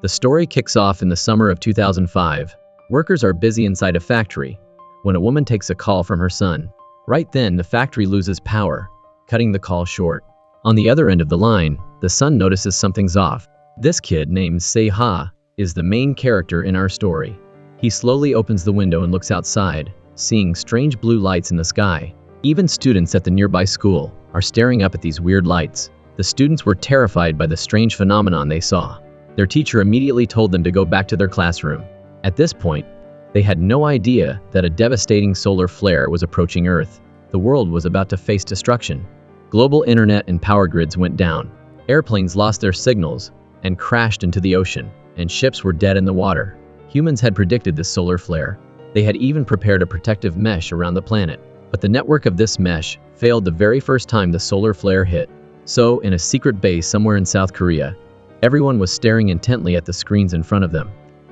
The story kicks off in the summer of 2005. Workers are busy inside a factory when a woman takes a call from her son. Right then, the factory loses power, cutting the call short. On the other end of the line, the son notices something's off. This kid, named Se-ha, is the main character in our story. He slowly opens the window and looks outside, seeing strange blue lights in the sky. Even students at the nearby school are staring up at these weird lights. The students were terrified by the strange phenomenon they saw. Their teacher immediately told them to go back to their classroom. At this point, they had no idea that a devastating solar flare was approaching Earth. The world was about to face destruction. Global internet and power grids went down. Airplanes lost their signals and crashed into the ocean, and ships were dead in the water. Humans had predicted this solar flare. They had even prepared a protective mesh around the planet. But the network of this mesh failed the very first time the solar flare hit. So, in a secret base somewhere in South Korea, everyone was staring intently at the screens in front of them,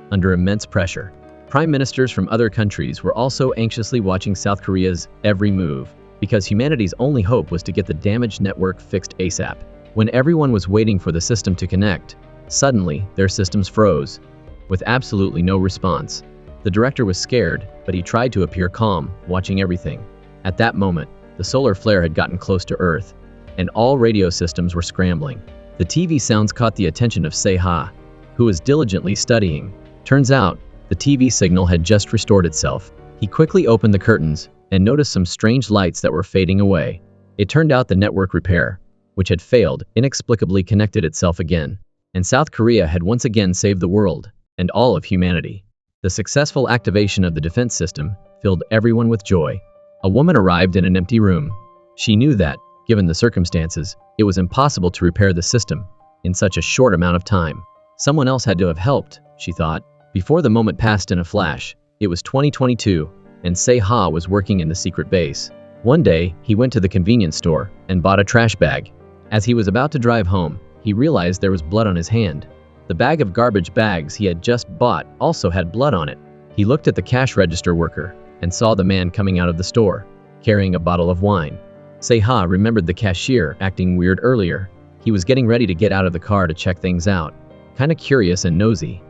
under immense pressure. Prime ministers from other countries were also anxiously watching South Korea's every move, because humanity's only hope was to get the damaged network fixed ASAP. When everyone was waiting for the system to connect, suddenly their systems froze, with absolutely no response. The director was scared, but he tried to appear calm, watching everything. At that moment, the solar flare had gotten close to Earth, and all radio systems were scrambling. The TV sounds caught the attention of Se-ha, who was diligently studying. Turns out, the TV signal had just restored itself. He quickly opened the curtains and noticed some strange lights that were fading away. It turned out the network repair, which had failed, inexplicably connected itself again, and South Korea had once again saved the world and all of humanity. The successful activation of the defense system filled everyone with joy. A woman arrived in an empty room. She knew that, given the circumstances, it was impossible to repair the system in such a short amount of time. Someone else had to have helped, she thought. Before the moment passed in a flash, it was 2022, and Se-ha was working in the secret base. One day, he went to the convenience store and bought a trash bag. As he was about to drive home, he realized there was blood on his hand. The bag of garbage bags he had just bought also had blood on it. He looked at the cash register worker and saw the man coming out of the store, carrying a bottle of wine. Se-ha remembered the cashier acting weird earlier. He was getting ready to get out of the car to check things out, kinda curious and nosy,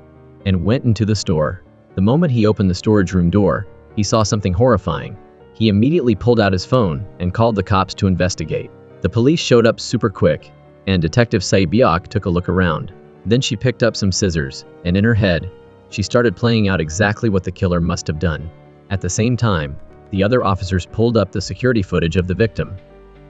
and went into the store. The moment he opened the storage room door, he saw something horrifying. He immediately pulled out his phone and called the cops to investigate. The police showed up super quick, and Detective Se-byuk took a look around. Then she picked up some scissors, and in her head, she started playing out exactly what the killer must have done. At the same time, the other officers pulled up the security footage of the victim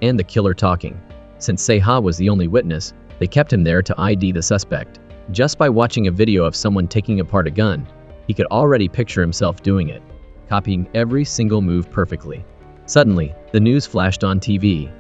and the killer talking. Since Se-ha was the only witness, they kept him there to ID the suspect. Just by watching a video of someone taking apart a gun, he could already picture himself doing it, copying every single move perfectly. Suddenly, the news flashed on TV,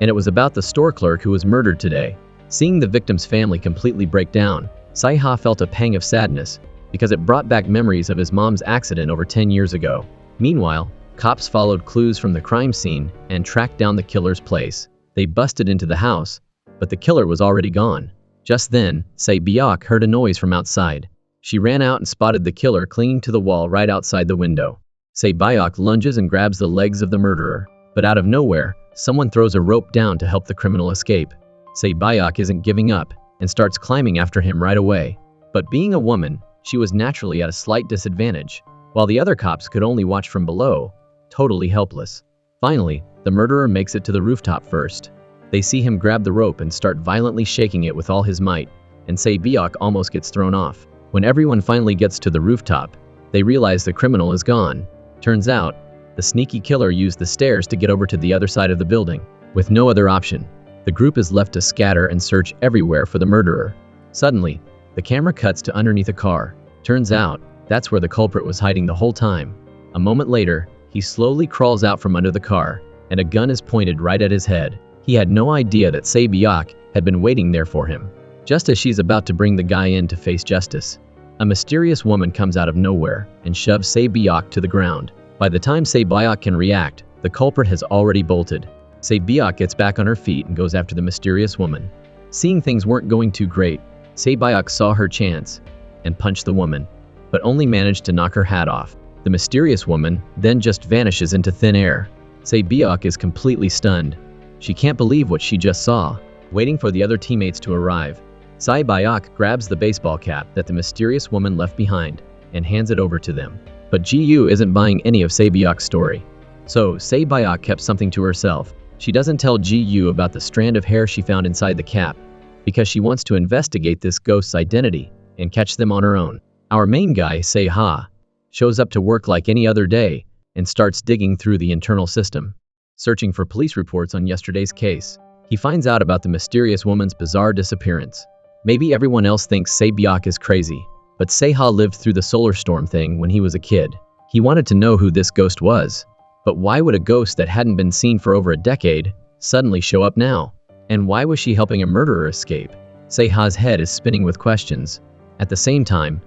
and it was about the store clerk who was murdered today. Seeing the victim's family completely break down, Se-ha felt a pang of sadness, because it brought back memories of his mom's accident over 10 years ago. Meanwhile, cops followed clues from the crime scene and tracked down the killer's place. They busted into the house, but the killer was already gone. Just then, Se-byuk heard a noise from outside. She ran out and spotted the killer clinging to the wall right outside the window. Se-byuk lunges and grabs the legs of the murderer, but out of nowhere, someone throws a rope down to help the criminal escape. Se-byuk isn't giving up and starts climbing after him right away. But being a woman, she was naturally at a slight disadvantage, while the other cops could only watch from below, totally helpless. Finally, the murderer makes it to the rooftop first. They see him grab the rope and start violently shaking it with all his might, and Se-byuk almost gets thrown off. When everyone finally gets to the rooftop, they realize the criminal is gone. Turns out, the sneaky killer used the stairs to get over to the other side of the building. With no other option, the group is left to scatter and search everywhere for the murderer. Suddenly, the camera cuts to underneath a car. Turns out, that's where the culprit was hiding the whole time. A moment later, he slowly crawls out from under the car, and a gun is pointed right at his head. He had no idea that Se-byuk had been waiting there for him. Just as she's about to bring the guy in to face justice, a mysterious woman comes out of nowhere and shoves Se-byuk to the ground. By the time Se-byuk can react, the culprit has already bolted. Se-byuk gets back on her feet and goes after the mysterious woman. Seeing things weren't going too great, Se-byuk saw her chance and punched the woman, but only managed to knock her hat off. The mysterious woman then just vanishes into thin air. Se-byuk is completely stunned. She can't believe what she just saw. Waiting for the other teammates to arrive, Sai-byok grabs the baseball cap that the mysterious woman left behind and hands it over to them. But Ji-yu isn't buying any of Sai-byok's story. So, Sai-byok kept something to herself. She doesn't tell Ji-yu about the strand of hair she found inside the cap because she wants to investigate this ghost's identity and catch them on her own. Our main guy, Se-ha, shows up to work like any other day and starts digging through the internal system, searching for police reports on yesterday's case. He finds out about the mysterious woman's bizarre disappearance. Maybe everyone else thinks Sai-byok is crazy, but Se-ha lived through the solar storm thing when he was a kid. He wanted to know who this ghost was. But why would a ghost that hadn't been seen for over a decade suddenly show up now? And why was she helping a murderer escape? Se-ha's head is spinning with questions. At the same time,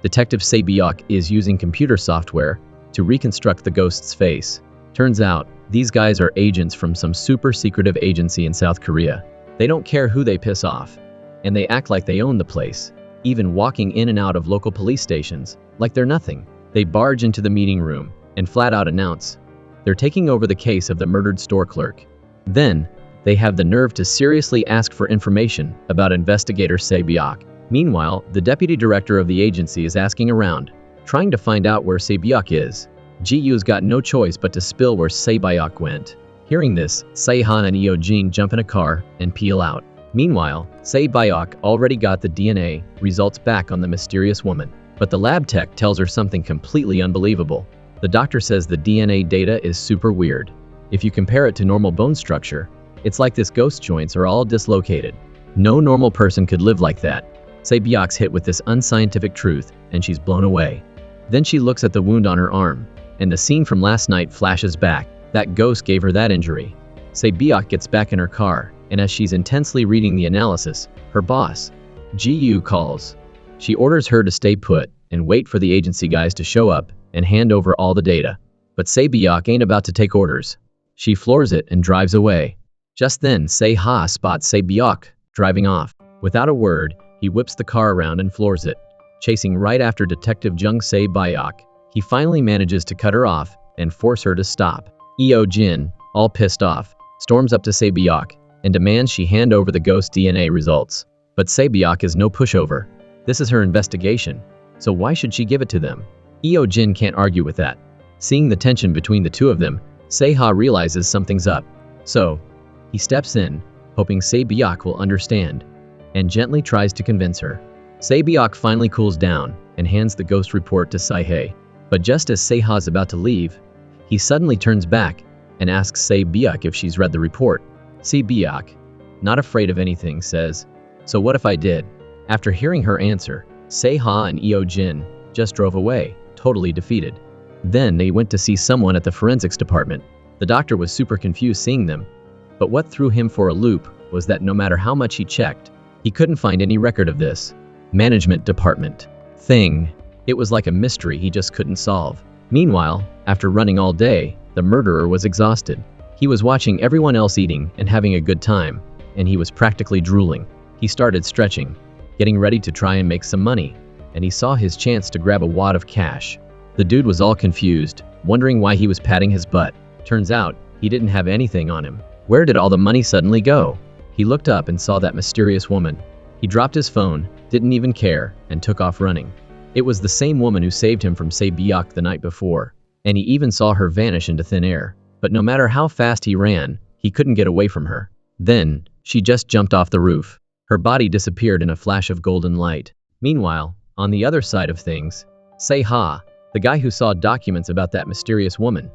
Detective Sai-byok is using computer software to reconstruct the ghost's face. Turns out, these guys are agents from some super secretive agency in South Korea. They don't care who they piss off, and they act like they own the place, even walking in and out of local police stations like they're nothing. They barge into the meeting room and flat out announce they're taking over the case of the murdered store clerk. Then, they have the nerve to seriously ask for information about investigator Sai-byok. Meanwhile, the deputy director of the agency is asking around, trying to find out where Sai-byok is. Ji-yu's got no choice but to spill where Sai-byok went. Hearing this, Se-ha and Eo-jin jump in a car and peel out. Meanwhile, Sai-byok already got the DNA results back on the mysterious woman. But the lab tech tells her something completely unbelievable. The doctor says the DNA data is super weird. If you compare it to normal bone structure, it's like this ghost joints are all dislocated. No normal person could live like that. Sai-byok's hit with this unscientific truth, and she's blown away. Then she looks at the wound on her arm, and the scene from last night flashes back. That ghost gave her that injury. Sai-byok gets back in her car, and as she's intensely reading the analysis, her boss, Ji-yu, calls. She orders her to stay put and wait for the agency guys to show up and hand over all the data. But Sai-byok ain't about to take orders. She floors it and drives away. Just then, Se-ha spots Sai-byok driving off. Without a word, he whips the car around and floors it, chasing right after Detective Jung Sai-byok. He finally manages to cut her off and force her to stop. Eo-jin, all pissed off, storms up to Sai-byok and demands she hand over the ghost DNA results. But Sai-byok is no pushover. This is her investigation, so why should she give it to them? Eo-jin can't argue with that. Seeing the tension between the two of them, Se-ha realizes something's up. So, he steps in, hoping Sai-byok will understand, and gently tries to convince her. Sai-byok finally cools down and hands the ghost report to Se-ha. But just as Se-ha's about to leave, he suddenly turns back and asks Sai-byok if she's read the report. Sai-byok, not afraid of anything, says, "So what if I did?" After hearing her answer, Se-ha and Eo-jin just drove away, totally defeated. Then they went to see someone at the forensics department. The doctor was super confused seeing them, but what threw him for a loop was that no matter how much he checked, he couldn't find any record of this management department thing. It was like a mystery he just couldn't solve. Meanwhile, after running all day, the murderer was exhausted. He was watching everyone else eating and having a good time, and he was practically drooling. He started stretching, getting ready to try and make some money, and he saw his chance to grab a wad of cash. The dude was all confused, wondering why he was patting his butt. Turns out, he didn't have anything on him. Where did all the money suddenly go? He looked up and saw that mysterious woman. He dropped his phone, didn't even care, and took off running. It was the same woman who saved him from Sai-byok the night before, and he even saw her vanish into thin air. But no matter how fast he ran, he couldn't get away from her. Then, she just jumped off the roof. Her body disappeared in a flash of golden light. Meanwhile, on the other side of things, Se-ha, the guy who saw documents about that mysterious woman,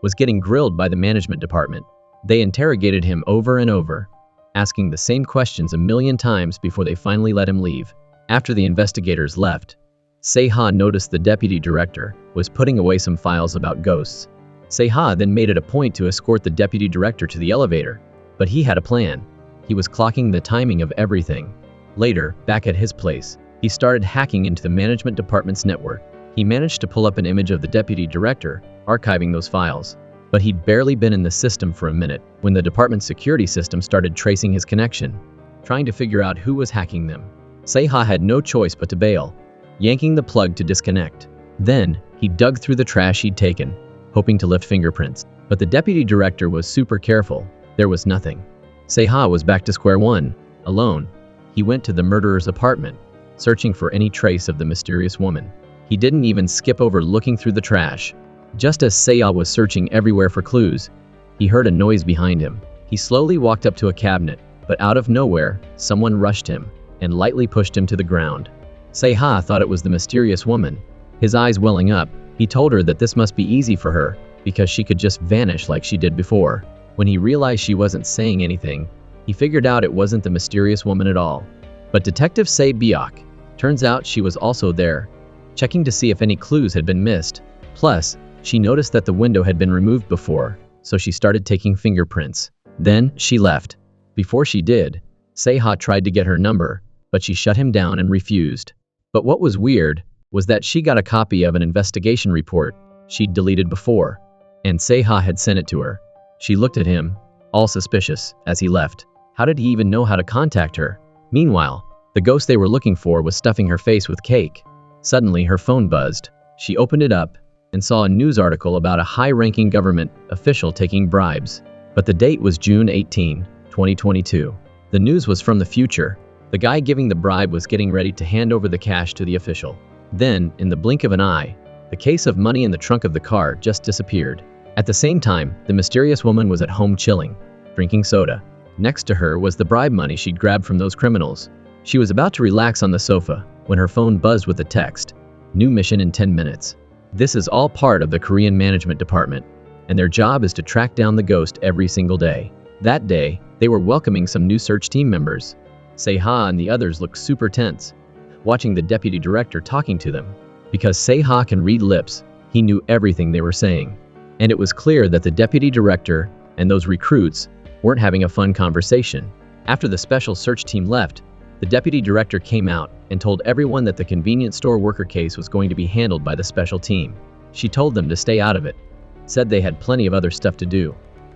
was getting grilled by the management department. They interrogated him over and over, asking the same questions a million times before they finally let him leave. After the investigators left, Se-ha noticed the deputy director was putting away some files about ghosts. Se-ha then made it a point to escort the deputy director to the elevator, but he had a plan. He was clocking the timing of everything. Later, back at his place, he started hacking into the management department's network. He managed to pull up an image of the deputy director, archiving those files. But he'd barely been in the system for a minute when the department's security system started tracing his connection, trying to figure out who was hacking them. Se-ha had no choice but to bail, yanking the plug to disconnect. Then, he dug through the trash he'd taken, hoping to lift fingerprints. But the deputy director was super careful. There was nothing. Se-ha was back to square one, alone. He went to the murderer's apartment, searching for any trace of the mysterious woman. He didn't even skip over looking through the trash. Just as Seha was searching everywhere for clues, he heard a noise behind him. He slowly walked up to a cabinet, but out of nowhere, someone rushed him and lightly pushed him to the ground. Seha thought it was the mysterious woman. His eyes welling up, he told her that this must be easy for her because she could just vanish like she did before. When he realized she wasn't saying anything, he figured out it wasn't the mysterious woman at all, but Detective Say Biak. Turns out she was also there, checking to see if any clues had been missed. Plus, she noticed that the window had been removed before, so she started taking fingerprints. Then, she left. Before she did, Seha tried to get her number, but she shut him down and refused. But what was weird was that she got a copy of an investigation report she'd deleted before, and Seha had sent it to her. She looked at him, all suspicious, as he left. How did he even know how to contact her? Meanwhile, the ghost they were looking for was stuffing her face with cake. Suddenly, her phone buzzed. She opened it up and saw a news article about a high-ranking government official taking bribes. But the date was June 18, 2022. The news was from the future. The guy giving the bribe was getting ready to hand over the cash to the official. Then, in the blink of an eye, the case of money in the trunk of the car just disappeared. At the same time, the mysterious woman was at home chilling, drinking soda. Next to her was the bribe money she'd grabbed from those criminals. She was about to relax on the sofa when her phone buzzed with a text. New mission in 10 minutes. This is all part of the Korean management department, and their job is to track down the ghost every single day. That day, they were welcoming some new search team members. Seha and the others looked super tense, watching the deputy director talking to them. Because Seha can read lips, he knew everything they were saying. And it was clear that the deputy director and those recruits weren't having a fun conversation. After the special search team left, the deputy director came out and told everyone that the convenience store worker case was going to be handled by the special team. She told them to stay out of it, said they had plenty of other stuff to do,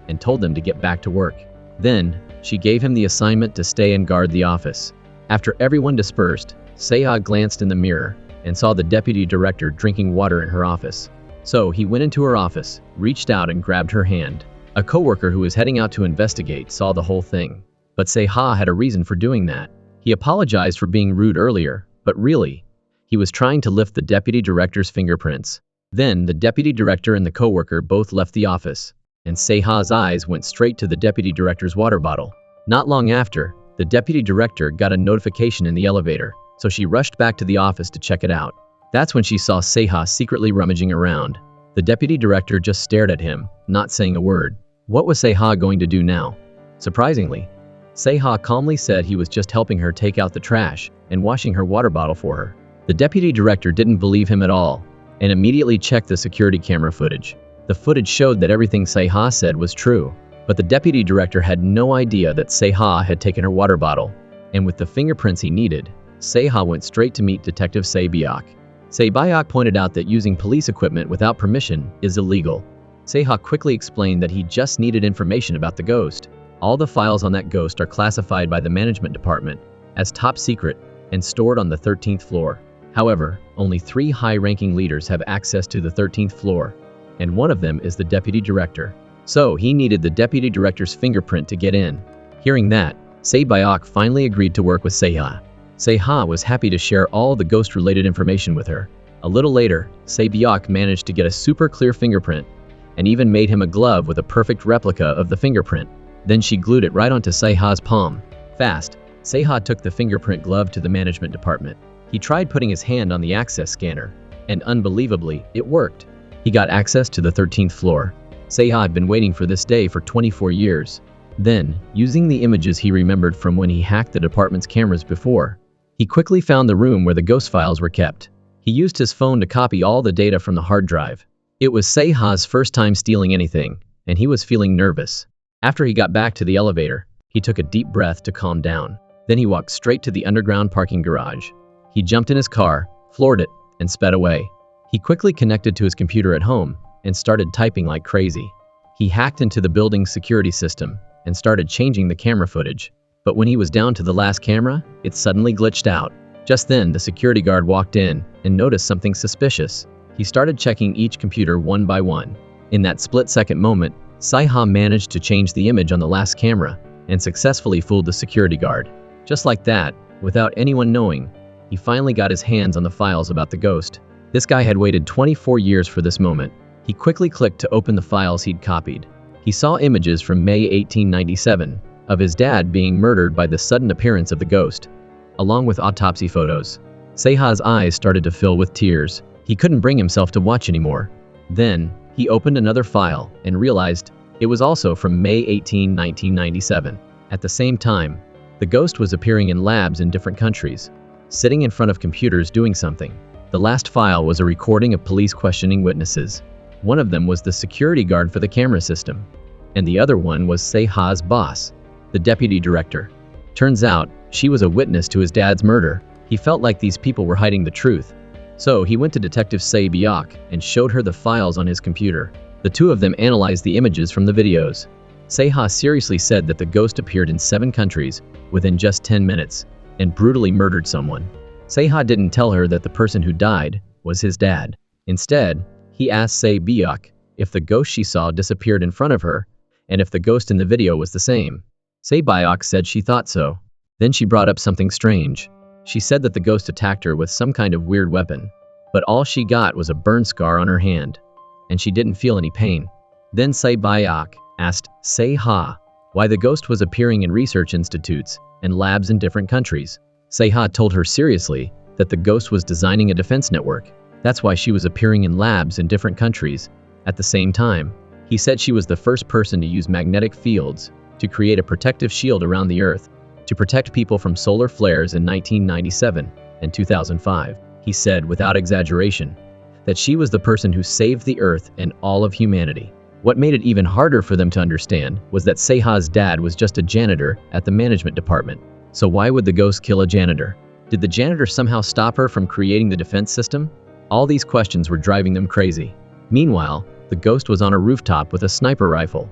and told them to get back to work. Then, she gave him the assignment to stay and guard the office. After everyone dispersed, Seha glanced in the mirror and saw the deputy director drinking water in her office. So he went into her office, reached out and grabbed her hand. A coworker who was heading out to investigate saw the whole thing. But Seha had a reason for doing that. He apologized for being rude earlier, but really, he was trying to lift the deputy director's fingerprints. Then, the deputy director and the coworker both left the office, and Seha's eyes went straight to the deputy director's water bottle. Not long after, the deputy director got a notification in the elevator, so she rushed back to the office to check it out. That's when she saw Seha secretly rummaging around. The deputy director just stared at him, not saying a word. What was Seha going to do now? Surprisingly, Seha calmly said he was just helping her take out the trash and washing her water bottle for her. The deputy director didn't believe him at all and immediately checked the security camera footage. The footage showed that everything Seha said was true, but the deputy director had no idea that Seha had taken her water bottle, and with the fingerprints he needed, Seha went straight to meet Detective Say Biak. Say Biak pointed out that using police equipment without permission is illegal. Seha quickly explained that he just needed information about the ghost. All the files on that ghost are classified by the management department as top secret and stored on the 13th floor. However, only 3 high-ranking leaders have access to the 13th floor, and one of them is the deputy director. So he needed the deputy director's fingerprint to get in. Hearing that, Say Biak finally agreed to work with Seha. Seha was happy to share all the ghost-related information with her. A little later, Say Biak managed to get a super clear fingerprint and even made him a glove with a perfect replica of the fingerprint. Then she glued it right onto Seha's palm. Fast, Seha took the fingerprint glove to the management department. He tried putting his hand on the access scanner, and unbelievably, it worked. He got access to the 13th floor. Seha had been waiting for this day for 24 years. Then, using the images he remembered from when he hacked the department's cameras before, he quickly found the room where the ghost files were kept. He used his phone to copy all the data from the hard drive. It was Seha's first time stealing anything, and he was feeling nervous. After he got back to the elevator, he took a deep breath to calm down. Then he walked straight to the underground parking garage. He jumped in his car, floored it, and sped away. He quickly connected to his computer at home and started typing like crazy. He hacked into the building's security system and started changing the camera footage. But when he was down to the last camera, it suddenly glitched out. Just then, the security guard walked in and noticed something suspicious. He started checking each computer one by one. In that split-second moment, Seha managed to change the image on the last camera and successfully fooled the security guard. Just like that, Without anyone knowing, he finally got his hands on the files about the ghost. This guy had waited 24 years for this moment. He quickly clicked to open the files he'd copied. He saw images from May 1897 of his dad being murdered by the sudden appearance of the ghost, along with autopsy photos. Seha's eyes started to fill with tears. He couldn't bring himself to watch anymore. Then, he opened another file and realized it was also from May 18, 1997. At the same time, the ghost was appearing in labs in different countries, sitting in front of computers doing something. The last file was a recording of police questioning witnesses. One of them was the security guard for the camera system, and the other one was Seha's boss, the deputy director. Turns out, she was a witness to his dad's murder. He felt like these people were hiding the truth. So he went to Detective Biak and showed her the files on his computer. The two of them analyzed the images from the videos. Seha seriously said that the ghost appeared in 7 countries within just 10 minutes and brutally murdered someone. Seha didn't tell her that the person who died was his dad. Instead, he asked Biak if the ghost she saw disappeared in front of her and if the ghost in the video was the same. Biak said she thought so. Then she brought up something strange. She said that the ghost attacked her with some kind of weird weapon, but all she got was a burn scar on her hand, and she didn't feel any pain. Then Biak asked Seha why the ghost was appearing in research institutes and labs in different countries. Seha told her seriously that the ghost was designing a defense network. That's why she was appearing in labs in different countries at the same time. He said she was the first person to use magnetic fields to create a protective shield around the Earth to protect people from solar flares in 1997 and 2005. He said, without exaggeration, that she was the person who saved the Earth and all of humanity. What made it even harder for them to understand was that Seha's dad was just a janitor at the management department. So why would the ghost kill a janitor? Did the janitor somehow stop her from creating the defense system? All these questions were driving them crazy. Meanwhile, the ghost was on a rooftop with a sniper rifle,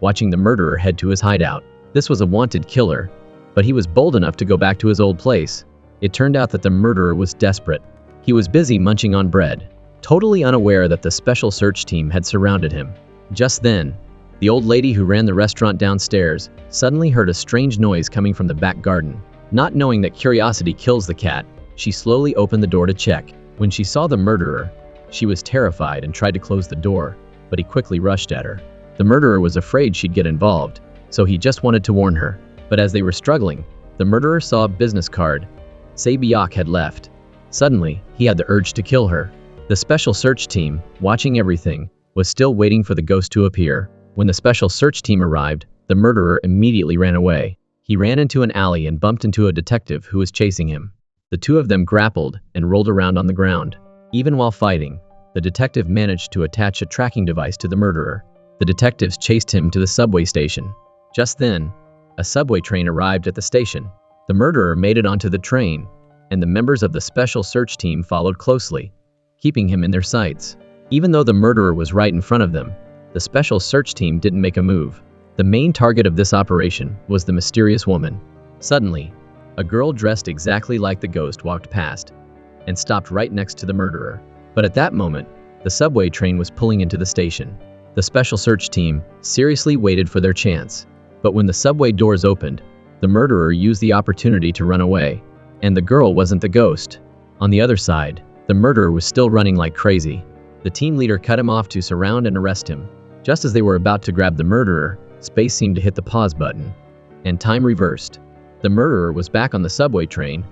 watching the murderer head to his hideout. This was a wanted killer, but he was bold enough to go back to his old place. It turned out that the murderer was desperate. He was busy munching on bread, totally unaware that the special search team had surrounded him. Just then, the old lady who ran the restaurant downstairs suddenly heard a strange noise coming from the back garden. Not knowing that curiosity kills the cat, she slowly opened the door to check. When she saw the murderer, she was terrified and tried to close the door, but he quickly rushed at her. The murderer was afraid she'd get involved, so he just wanted to warn her. But as they were struggling, the murderer saw a business card. Biak had left. Suddenly, he had the urge to kill her. The special search team, watching everything, was still waiting for the ghost to appear. When the special search team arrived, the murderer immediately ran away. He ran into an alley and bumped into a detective who was chasing him. The two of them grappled and rolled around on the ground. Even while fighting, the detective managed to attach a tracking device to the murderer. The detectives chased him to the subway station. Just then, a subway train arrived at the station. The murderer made it onto the train, and the members of the special search team followed closely, keeping him in their sights. Even though the murderer was right in front of them, the special search team didn't make a move. The main target of this operation was the mysterious woman. Suddenly, a girl dressed exactly like the ghost walked past and stopped right next to the murderer. But at that moment, the subway train was pulling into the station. The special search team seriously waited for their chance. But when the subway doors opened, the murderer used the opportunity to run away. And the girl wasn't the ghost. On the other side, the murderer was still running like crazy. The team leader cut him off to surround and arrest him. Just as they were about to grab the murderer, space seemed to hit the pause button, and time reversed. The murderer was back on the subway train.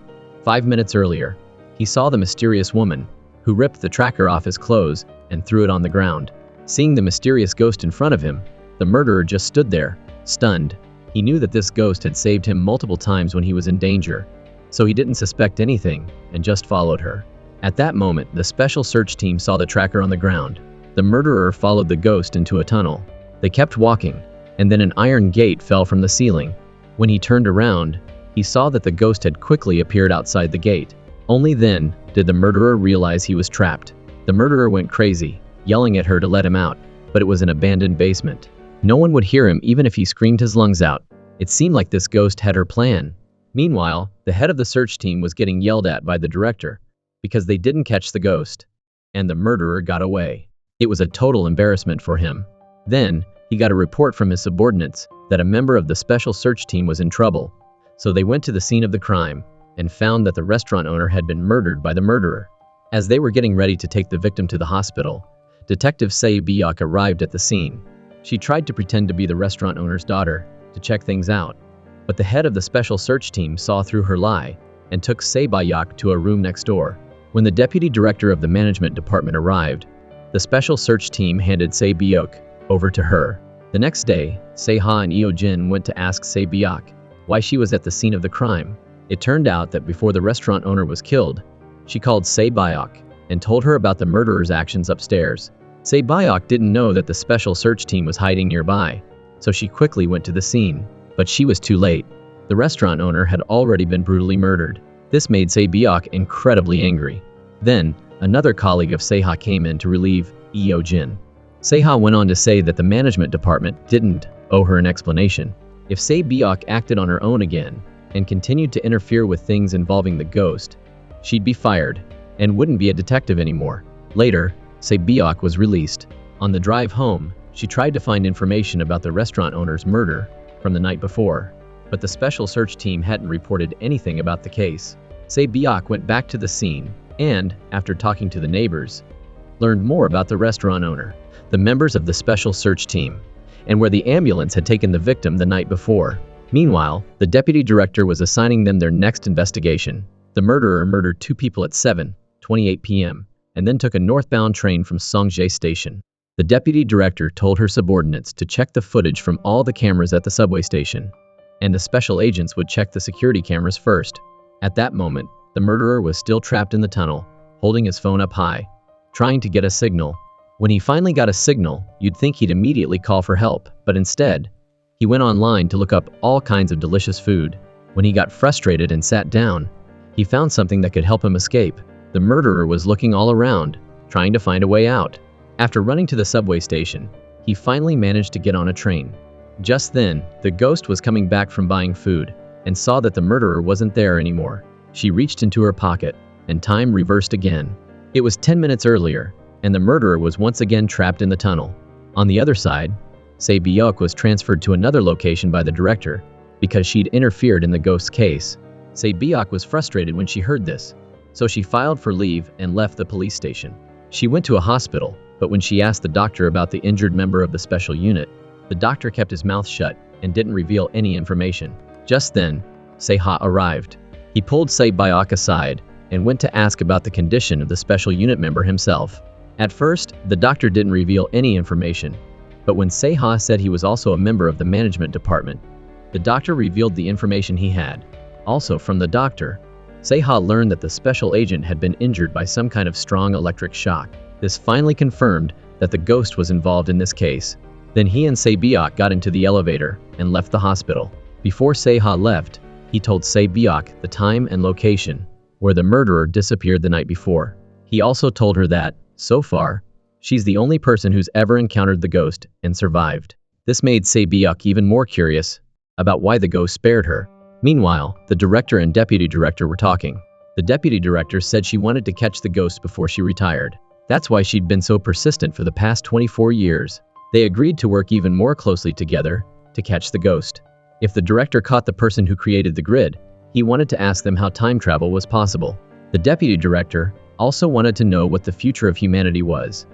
5 minutes earlier, he saw the mysterious woman, who ripped the tracker off his clothes and threw it on the ground. Seeing the mysterious ghost in front of him, the murderer just stood there, stunned. He knew that this ghost had saved him multiple times when he was in danger, so he didn't suspect anything and just followed her. At that moment, the special search team saw the tracker on the ground. The murderer followed the ghost into a tunnel. They kept walking, and then an iron gate fell from the ceiling. When he turned around, he saw that the ghost had quickly appeared outside the gate. Only then did the murderer realize he was trapped. The murderer went crazy, yelling at her to let him out, but it was an abandoned basement. No one would hear him even if he screamed his lungs out. It seemed like this ghost had her plan. Meanwhile, the head of the search team was getting yelled at by the director because they didn't catch the ghost, and the murderer got away. It was a total embarrassment for him. Then, he got a report from his subordinates that a member of the special search team was in trouble, so they went to the scene of the crime and found that the restaurant owner had been murdered by the murderer. As they were getting ready to take the victim to the hospital, Detective Se Byuk arrived at the scene. She tried to pretend to be the restaurant owner's daughter to check things out, but the head of the special search team saw through her lie and took Se Byuk to a room next door. When the deputy director of the management department arrived, the special search team handed Se Byuk over to her. The next day, Se-ha and Eo-jin went to ask Se Byuk why she was at the scene of the crime. It turned out that before the restaurant owner was killed, she called Se Byuk and told her about the murderer's actions upstairs. Se Byuk didn't know that the special search team was hiding nearby, so she quickly went to the scene. But she was too late. The restaurant owner had already been brutally murdered. This made Se Byuk incredibly angry. Then, another colleague of Se-ha came in to relieve Eo-jin. Se-ha went on to say that the management department didn't owe her an explanation. If Se Byuk acted on her own again and continued to interfere with things involving the ghost, she'd be fired and wouldn't be a detective anymore. Later, Se Byuk was released. On the drive home, she tried to find information about the restaurant owner's murder from the night before, but the special search team hadn't reported anything about the case. Se Byuk went back to the scene and, after talking to the neighbors, learned more about the restaurant owner, the members of the special search team, and where the ambulance had taken the victim the night before. Meanwhile, the deputy director was assigning them their next investigation. The murderer murdered 2 people at 7:28 p.m. and then took a northbound train from Songjae Station. The deputy director told her subordinates to check the footage from all the cameras at the subway station, and the special agents would check the security cameras first. At that moment, the murderer was still trapped in the tunnel, holding his phone up high, trying to get a signal. When he finally got a signal, you'd think he'd immediately call for help, but instead, he went online to look up all kinds of delicious food. When he got frustrated and sat down, he found something that could help him escape. The murderer was looking all around, trying to find a way out. After running to the subway station, he finally managed to get on a train. Just then, the ghost was coming back from buying food and saw that the murderer wasn't there anymore. She reached into her pocket, and time reversed again. It was 10 minutes earlier, and the murderer was once again trapped in the tunnel. On the other side, Se Byuk was transferred to another location by the director because she'd interfered in the ghost's case. Se Byuk was frustrated when she heard this, so she filed for leave and left the police station. She went to a hospital, but when she asked the doctor about the injured member of the special unit, the doctor kept his mouth shut and didn't reveal any information. Just then, Se-ha arrived. He pulled Se Byuk aside and went to ask about the condition of the special unit member himself. At first, the doctor didn't reveal any information, but when Se-ha said he was also a member of the management department, the doctor revealed the information he had. Also from the doctor, Se-ha learned that the special agent had been injured by some kind of strong electric shock. This finally confirmed that the ghost was involved in this case. Then he and Se Byuk got into the elevator and left the hospital. Before Se-ha left, he told Se Byuk the time and location where the murderer disappeared the night before. He also told her that, so far, she's the only person who's ever encountered the ghost and survived. This made Se Byuk even more curious about why the ghost spared her. Meanwhile, the director and deputy director were talking. The deputy director said she wanted to catch the ghost before she retired. That's why she'd been so persistent for the past 24 years. They agreed to work even more closely together to catch the ghost. If the director caught the person who created the grid, he wanted to ask them how time travel was possible. The deputy director also wanted to know what the future of humanity was,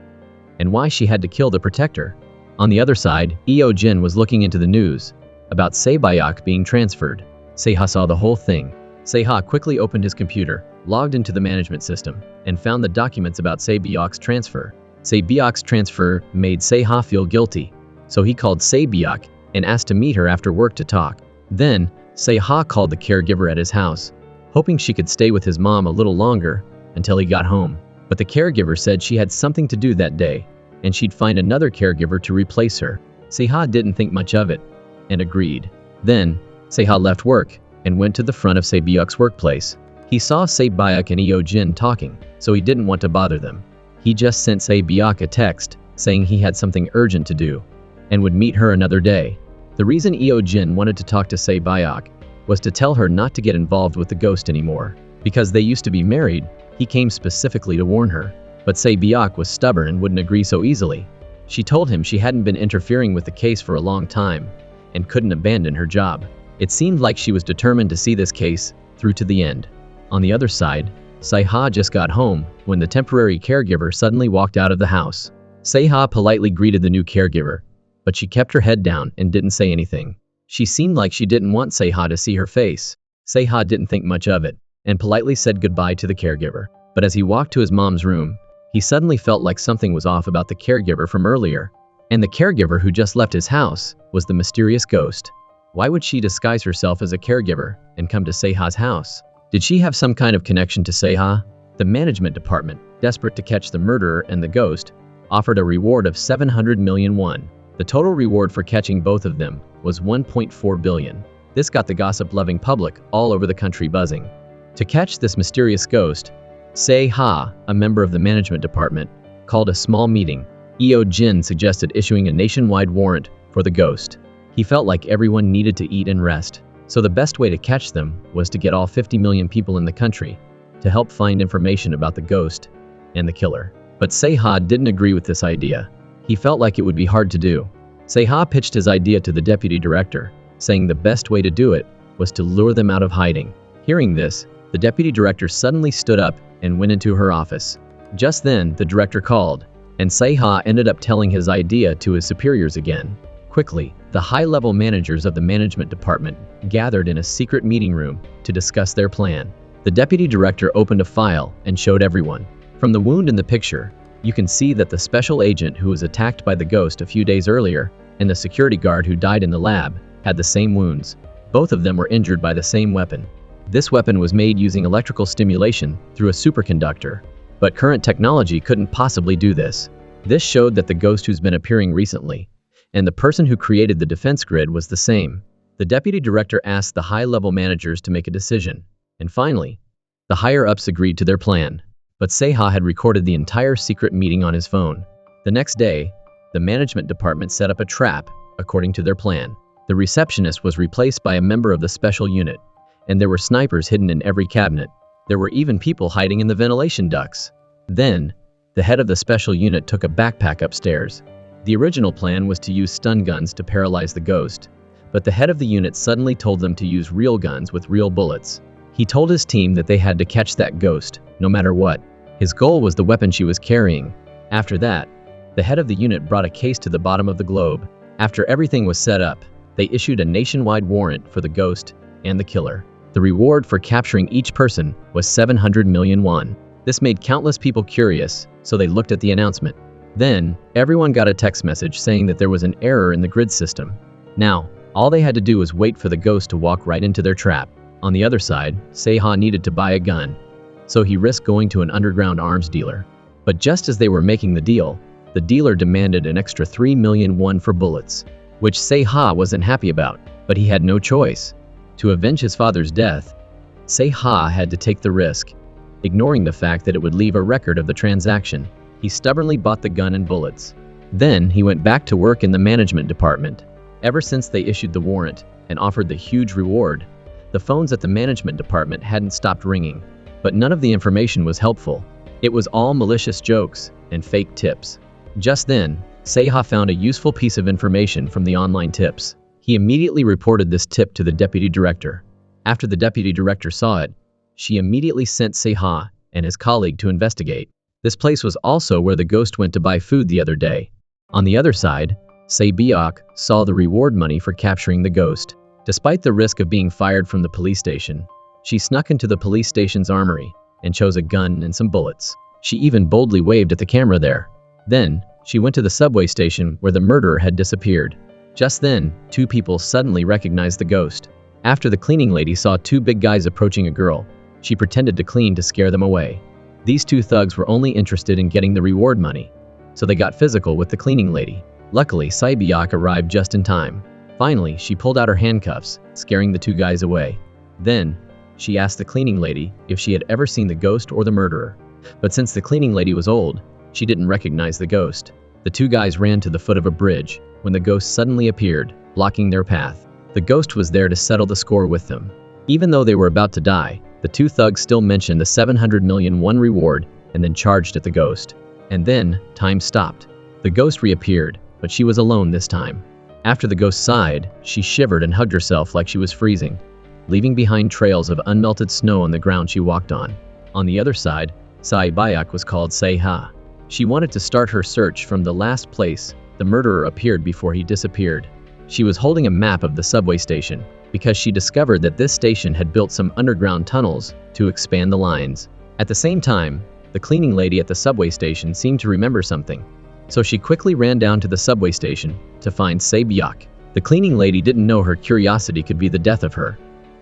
and why she had to kill the protector. On the other side, Eo-jin was looking into the news about Se Byuk being transferred. Se-ha saw the whole thing. Se-ha quickly opened his computer, logged into the management system, and found the documents about Se Byuk's transfer. Se Byuk's transfer made Se-ha feel guilty, so he called Se Byuk and asked to meet her after work to talk. Then, Se-ha called the caregiver at his house, hoping she could stay with his mom a little longer until he got home. But the caregiver said she had something to do that day, and she'd find another caregiver to replace her. Se-ha didn't think much of it, and agreed. Then, Se-ha left work and went to the front of Se Byuk's workplace. He saw Se Byuk and Eo-jin talking, so he didn't want to bother them. He just sent Se Byuk a text saying he had something urgent to do and would meet her another day. The reason Eo-jin wanted to talk to Se Byuk was to tell her not to get involved with the ghost anymore. Because they used to be married, he came specifically to warn her. But Se Byuk was stubborn and wouldn't agree so easily. She told him she hadn't been interfering with the case for a long time and couldn't abandon her job. It seemed like she was determined to see this case through to the end. On the other side, Seha just got home when the temporary caregiver suddenly walked out of the house. Seha politely greeted the new caregiver, but she kept her head down and didn't say anything. She seemed like she didn't want Seha to see her face. Seha didn't think much of it and politely said goodbye to the caregiver. But as he walked to his mom's room, he suddenly felt like something was off about the caregiver from earlier. And the caregiver who just left his house was the mysterious ghost. Why would she disguise herself as a caregiver and come to Seha's house? Did she have some kind of connection to Seha? The management department, desperate to catch the murderer and the ghost, offered a reward of 700 million won. The total reward for catching both of them was 1.4 billion. This got the gossip-loving public all over the country buzzing. To catch this mysterious ghost, Seha, a member of the management department, called a small meeting. Eo Jin suggested issuing a nationwide warrant for the ghost. He felt like everyone needed to eat and rest, so the best way to catch them was to get all 50 million people in the country to help find information about the ghost and the killer. But Seha didn't agree with this idea. He felt like it would be hard to do. Seha pitched his idea to the deputy director, saying the best way to do it was to lure them out of hiding. Hearing this, the deputy director suddenly stood up and went into her office. Just then, the director called, and Seha ended up telling his idea to his superiors again. Quickly, the high-level managers of the management department gathered in a secret meeting room to discuss their plan. The deputy director opened a file and showed everyone. From the wound in the picture, you can see that the special agent who was attacked by the ghost a few days earlier and the security guard who died in the lab had the same wounds. Both of them were injured by the same weapon. This weapon was made using electrical stimulation through a superconductor, but current technology couldn't possibly do this. This showed that the ghost who's been appearing recently and the person who created the defense grid was the same. The deputy director asked the high-level managers to make a decision, and finally, the higher-ups agreed to their plan. But Seha had recorded the entire secret meeting on his phone. The next day, the management department set up a trap according to their plan. The receptionist was replaced by a member of the special unit, and there were snipers hidden in every cabinet. There were even people hiding in the ventilation ducts. Then, the head of the special unit took a backpack upstairs. The original plan was to use stun guns to paralyze the ghost, but the head of the unit suddenly told them to use real guns with real bullets. He told his team that they had to catch that ghost, no matter what. His goal was the weapon she was carrying. After that, the head of the unit brought a case to the bottom of the globe. After everything was set up, they issued a nationwide warrant for the ghost and the killer. The reward for capturing each person was 700 million won. This made countless people curious, so they looked at the announcement. Then, everyone got a text message saying that there was an error in the grid system. Now, all they had to do was wait for the ghost to walk right into their trap. On the other side, Seha needed to buy a gun, so he risked going to an underground arms dealer. But just as they were making the deal, the dealer demanded an extra 3 million won for bullets, which Seha wasn't happy about, but he had no choice. To avenge his father's death, Seha had to take the risk, ignoring the fact that it would leave a record of the transaction. He stubbornly bought the gun and bullets. Then he went back to work in the management department. Ever since they issued the warrant and offered the huge reward, the phones at the management department hadn't stopped ringing. But none of the information was helpful. It was all malicious jokes and fake tips. Just then, Seha found a useful piece of information from the online tips. He immediately reported this tip to the deputy director. After the deputy director saw it, she immediately sent Seha and his colleague to investigate. This place was also where the ghost went to buy food the other day. On the other side, Se-byok saw the reward money for capturing the ghost. Despite the risk of being fired from the police station, she snuck into the police station's armory and chose a gun and some bullets. She even boldly waved at the camera there. Then, she went to the subway station where the murderer had disappeared. Just then, two people suddenly recognized the ghost. After the cleaning lady saw two big guys approaching a girl, she pretended to clean to scare them away. These two thugs were only interested in getting the reward money, so they got physical with the cleaning lady. Luckily, Se-byok arrived just in time. Finally, she pulled out her handcuffs, scaring the two guys away. Then, she asked the cleaning lady if she had ever seen the ghost or the murderer. But since the cleaning lady was old, she didn't recognize the ghost. The two guys ran to the foot of a bridge when the ghost suddenly appeared, blocking their path. The ghost was there to settle the score with them. Even though they were about to die, the two thugs still mentioned the 700 million won reward and then charged at the ghost. And then, time stopped. The ghost reappeared, but she was alone this time. After the ghost sighed, she shivered and hugged herself like she was freezing, leaving behind trails of unmelted snow on the ground she walked on. On the other side, Sai Bayak was called Seha. She wanted to start her search from the last place the murderer appeared before he disappeared. She was holding a map of the subway station because she discovered that this station had built some underground tunnels to expand the lines. At the same time, the cleaning lady at the subway station seemed to remember something, so she quickly ran down to the subway station to find Sae-byeok. The cleaning lady didn't know her curiosity could be the death of her,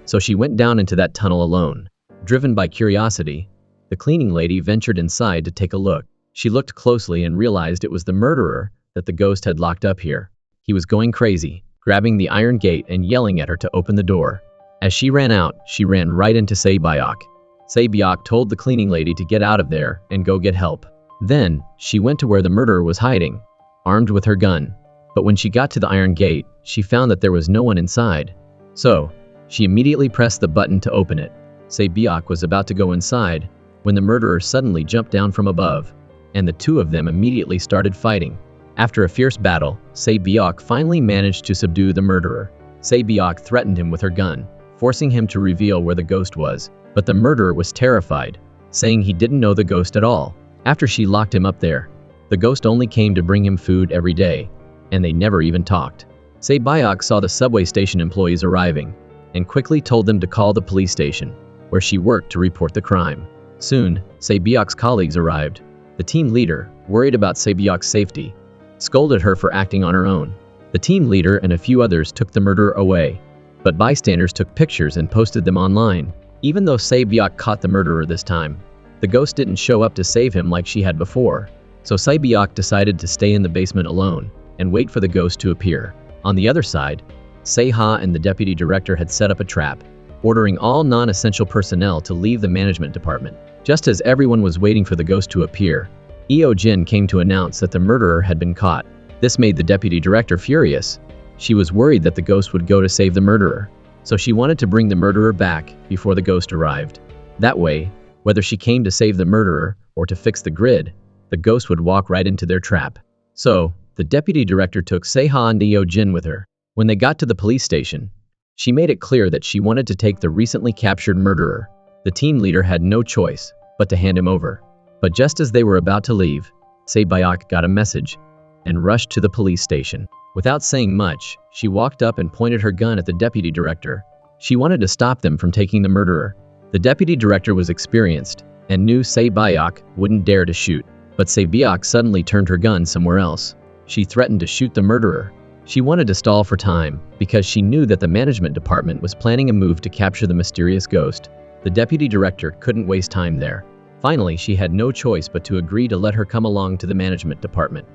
so she went down into that tunnel alone. Driven by curiosity, the cleaning lady ventured inside to take a look. She looked closely and realized it was the murderer that the ghost had locked up here. He was going crazy, grabbing the iron gate and yelling at her to open the door. As she ran out, she ran right into Sae-byeok. Sae-byeok told the cleaning lady to get out of there and go get help. Then, she went to where the murderer was hiding, armed with her gun. But when she got to the iron gate, she found that there was no one inside. So, she immediately pressed the button to open it. Sae-byeok was about to go inside when the murderer suddenly jumped down from above, and the two of them immediately started fighting. After a fierce battle, Sae-byeok finally managed to subdue the murderer. Sae-byeok threatened him with her gun, forcing him to reveal where the ghost was. But the murderer was terrified, saying he didn't know the ghost at all. After she locked him up there, the ghost only came to bring him food every day, and they never even talked. Sae-byeok saw the subway station employees arriving, and quickly told them to call the police station, where she worked to report the crime. Soon, Sae-byeok's colleagues arrived. The team leader, worried about Sae-byeok's safety, scolded her for acting on her own. The team leader and a few others took the murderer away, but bystanders took pictures and posted them online. Even though Sae-byeok caught the murderer this time, the ghost didn't show up to save him like she had before, so Sae-byeok decided to stay in the basement alone and wait for the ghost to appear. On the other side, Seha and the deputy director had set up a trap, ordering all non-essential personnel to leave the management department. Just as everyone was waiting for the ghost to appear, Eo-jin came to announce that the murderer had been caught. This made the deputy director furious. She was worried that the ghost would go to save the murderer, so she wanted to bring the murderer back before the ghost arrived. That way, whether she came to save the murderer or to fix the grid, the ghost would walk right into their trap. So, the deputy director took Seha and Eo-jin with her. When they got to the police station, she made it clear that she wanted to take the recently captured murderer. The team leader had no choice but to hand him over. But just as they were about to leave, Sae-byeok got a message and rushed to the police station. Without saying much, she walked up and pointed her gun at the deputy director. She wanted to stop them from taking the murderer. The deputy director was experienced and knew Sae-byeok wouldn't dare to shoot. But Sae-byeok suddenly turned her gun somewhere else. She threatened to shoot the murderer. She wanted to stall for time because she knew that the management department was planning a move to capture the mysterious ghost. The deputy director couldn't waste time there. Finally, she had no choice but to agree to let her come along to the management department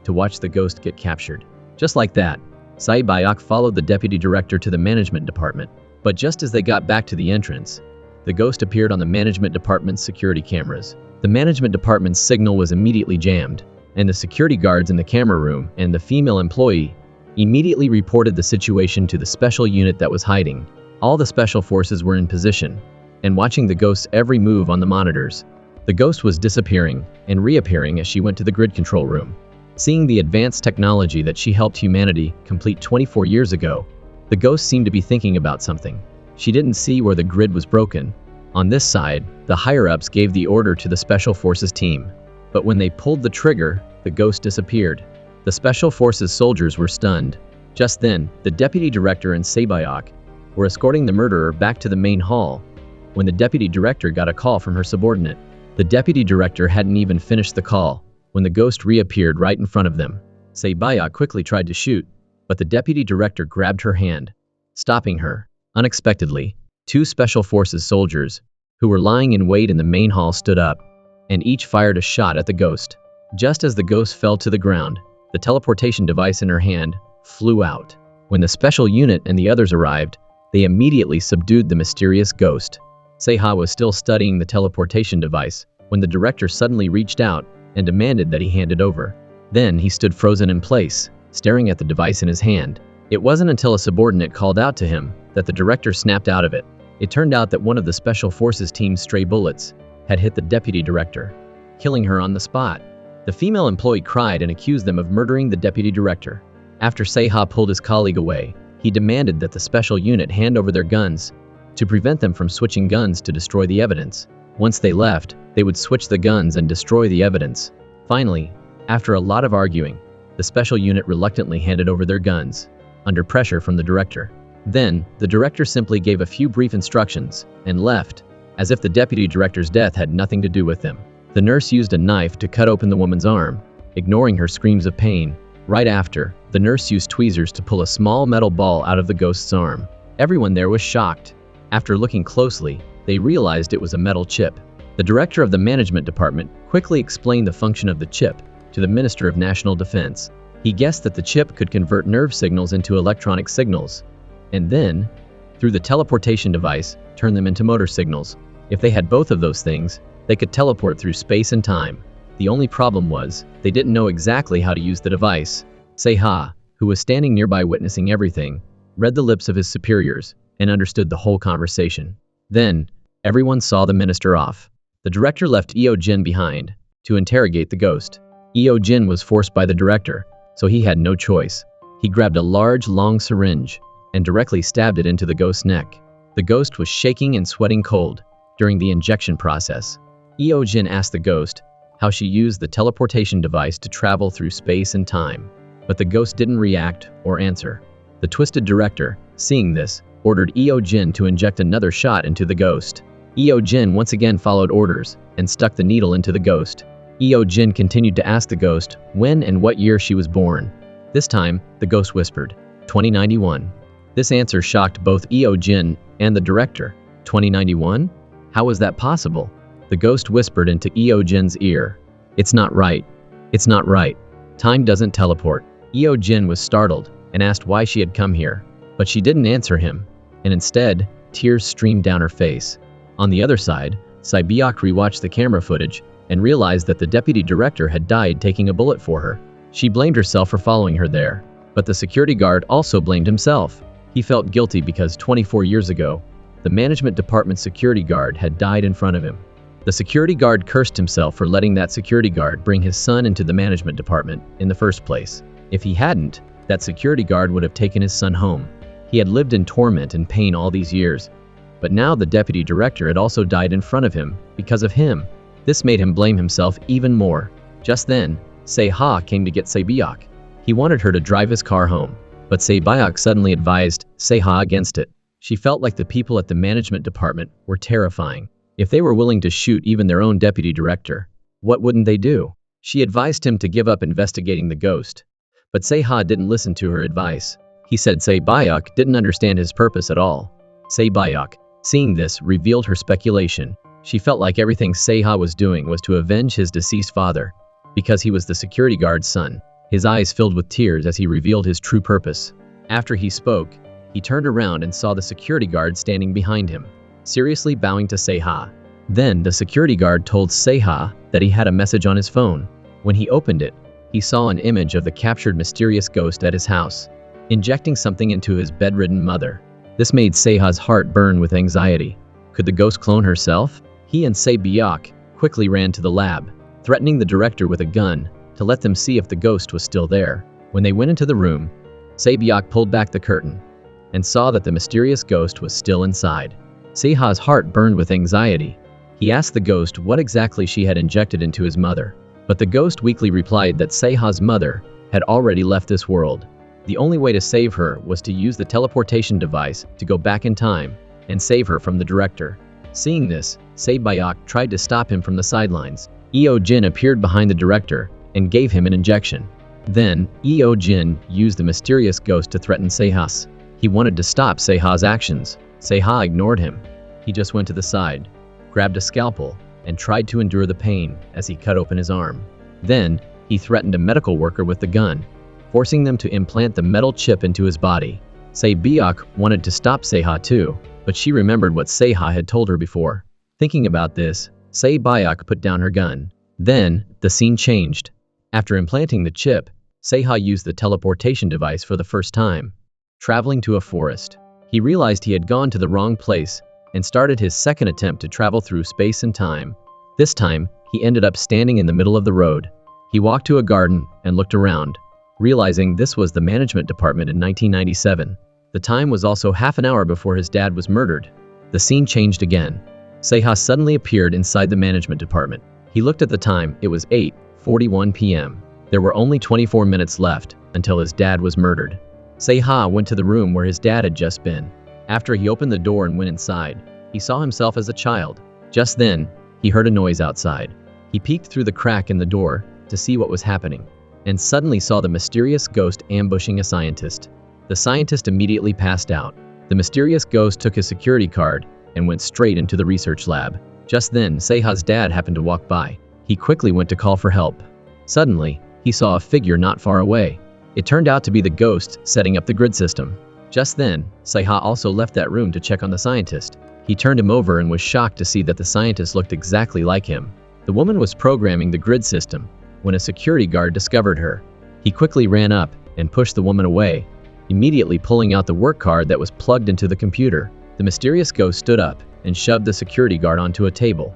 to watch the ghost get captured. Just like that, Sae-byeok followed the deputy director to the management department. But just as they got back to the entrance, the ghost appeared on the management department's security cameras. The management department's signal was immediately jammed, and the security guards in the camera room and the female employee immediately reported the situation to the special unit that was hiding. All the special forces were in position and watching the ghost's every move on the monitors. The ghost was disappearing and reappearing as she went to the grid control room. Seeing the advanced technology that she helped humanity complete 24 years ago, the ghost seemed to be thinking about something. She didn't see where the grid was broken. On this side, the higher-ups gave the order to the special forces team. But when they pulled the trigger, the ghost disappeared. The special forces soldiers were stunned. Just then, the deputy director and Sae-byeok were escorting the murderer back to the main hall when the deputy director got a call from her subordinate. The deputy director hadn't even finished the call when the ghost reappeared right in front of them. Sae-byeok quickly tried to shoot, but the deputy director grabbed her hand, stopping her. Unexpectedly, two special forces soldiers, who were lying in wait in the main hall, stood up, and each fired a shot at the ghost. Just as the ghost fell to the ground, the teleportation device in her hand flew out. When the special unit and the others arrived, they immediately subdued the mysterious ghost. Seha was still studying the teleportation device when the director suddenly reached out and demanded that he hand it over. Then he stood frozen in place, staring at the device in his hand. It wasn't until a subordinate called out to him that the director snapped out of it. It turned out that one of the special forces team's stray bullets had hit the deputy director, killing her on the spot. The female employee cried and accused them of murdering the deputy director. After Seha pulled his colleague away, he demanded that the special unit hand over their guns to prevent them from switching guns to destroy the evidence. Once they left, they would switch the guns and destroy the evidence. Finally, after a lot of arguing, the special unit reluctantly handed over their guns, under pressure from the director. Then, the director simply gave a few brief instructions and left, as if the deputy director's death had nothing to do with them. The nurse used a knife to cut open the woman's arm, ignoring her screams of pain. Right after, the nurse used tweezers to pull a small metal ball out of the ghost's arm. Everyone there was shocked. After looking closely, they realized it was a metal chip. The director of the management department quickly explained the function of the chip to the Minister of National Defense. He guessed that the chip could convert nerve signals into electronic signals, and then, through the teleportation device, turn them into motor signals. If they had both of those things, they could teleport through space and time. The only problem was, they didn't know exactly how to use the device. Seha, who was standing nearby witnessing everything, read the lips of his superiors and understood the whole conversation. Then, everyone saw the minister off. The director left Eo Jin behind to interrogate the ghost. Eo Jin was forced by the director, so he had no choice. He grabbed a large, long syringe and directly stabbed it into the ghost's neck. The ghost was shaking and sweating cold during the injection process. Eo Jin asked the ghost how she used the teleportation device to travel through space and time, but the ghost didn't react or answer. The twisted director, seeing this, ordered Eo Jin to inject another shot into the ghost. Eo Jin once again followed orders and stuck the needle into the ghost. Eo Jin continued to ask the ghost when and what year she was born. This time, the ghost whispered, 2091. This answer shocked both Eo Jin and the director. 2091? How was that possible? The ghost whispered into Eo Jin's ear. It's not right. It's not right. Time doesn't teleport. Eo Jin was startled and asked why she had come here, but she didn't answer him, and instead, tears streamed down her face. On the other side, Sae-Biak rewatched the camera footage and realized that the deputy director had died taking a bullet for her. She blamed herself for following her there, but the security guard also blamed himself. He felt guilty because 24 years ago, the management department security guard had died in front of him. The security guard cursed himself for letting that security guard bring his son into the management department in the first place. If he hadn't, that security guard would have taken his son home. He had lived in torment and pain all these years, but now the deputy director had also died in front of him because of him. This made him blame himself even more. Just then, Seha came to get Sae-Biak. He wanted her to drive his car home, but Sae-Biak suddenly advised Seha against it. She felt like the people at the management department were terrifying. If they were willing to shoot even their own deputy director, what wouldn't they do? She advised him to give up investigating the ghost, but Seha didn't listen to her advice. He said Sae-Biak didn't understand his purpose at all. Sae-Biak, seeing this, revealed her speculation. She felt like everything Seha was doing was to avenge his deceased father, because he was the security guard's son. His eyes filled with tears as he revealed his true purpose. After he spoke, he turned around and saw the security guard standing behind him, seriously bowing to Seha. Then the security guard told Seha that he had a message on his phone. When he opened it, he saw an image of the captured mysterious ghost at his house, injecting something into his bedridden mother. This made Seha's heart burn with anxiety. Could the ghost clone herself? He and Sae-Biak quickly ran to the lab, threatening the director with a gun to let them see if the ghost was still there. When they went into the room, Sae-Biak pulled back the curtain and saw that the mysterious ghost was still inside. Seha's heart burned with anxiety. He asked the ghost what exactly she had injected into his mother, but the ghost weakly replied that Seha's mother had already left this world. The only way to save her was to use the teleportation device to go back in time and save her from the director. Seeing this, Sae-Biak tried to stop him from the sidelines. Eo Jin appeared behind the director and gave him an injection. Then, Eo Jin used the mysterious ghost to threaten Seha. He wanted to stop Seha's actions. Seha ignored him. He just went to the side, grabbed a scalpel, and tried to endure the pain as he cut open his arm. Then, he threatened a medical worker with the gun, forcing them to implant the metal chip into his body. Sae-Biak wanted to stop Seha too, but she remembered what Seha had told her before. Thinking about this, Sae-Biak put down her gun. Then, the scene changed. After implanting the chip, Seha used the teleportation device for the first time, traveling to a forest. He realized he had gone to the wrong place and started his second attempt to travel through space and time. This time, he ended up standing in the middle of the road. He walked to a garden and looked around. realizing this was the management department in 1997. The time was also half an hour before his dad was murdered. The scene changed again. Seha suddenly appeared inside the management department. He looked at the time. It was 8:41 p.m. There were only 24 minutes left until his dad was murdered. Seha went to the room where his dad had just been. After he opened the door and went inside, he saw himself as a child. Just then, he heard a noise outside. He peeked through the crack in the door to see what was happening, and suddenly saw the mysterious ghost ambushing a scientist. The scientist immediately passed out. The mysterious ghost took his security card and went straight into the research lab. Just then, Seha's dad happened to walk by. He quickly went to call for help. Suddenly, he saw a figure not far away. It turned out to be the ghost setting up the grid system. Just then, Seha also left that room to check on the scientist. He turned him over and was shocked to see that the scientist looked exactly like him. The woman was programming the grid system when a security guard discovered her. He quickly ran up and pushed the woman away, immediately pulling out the work card that was plugged into the computer. The mysterious ghost stood up and shoved the security guard onto a table,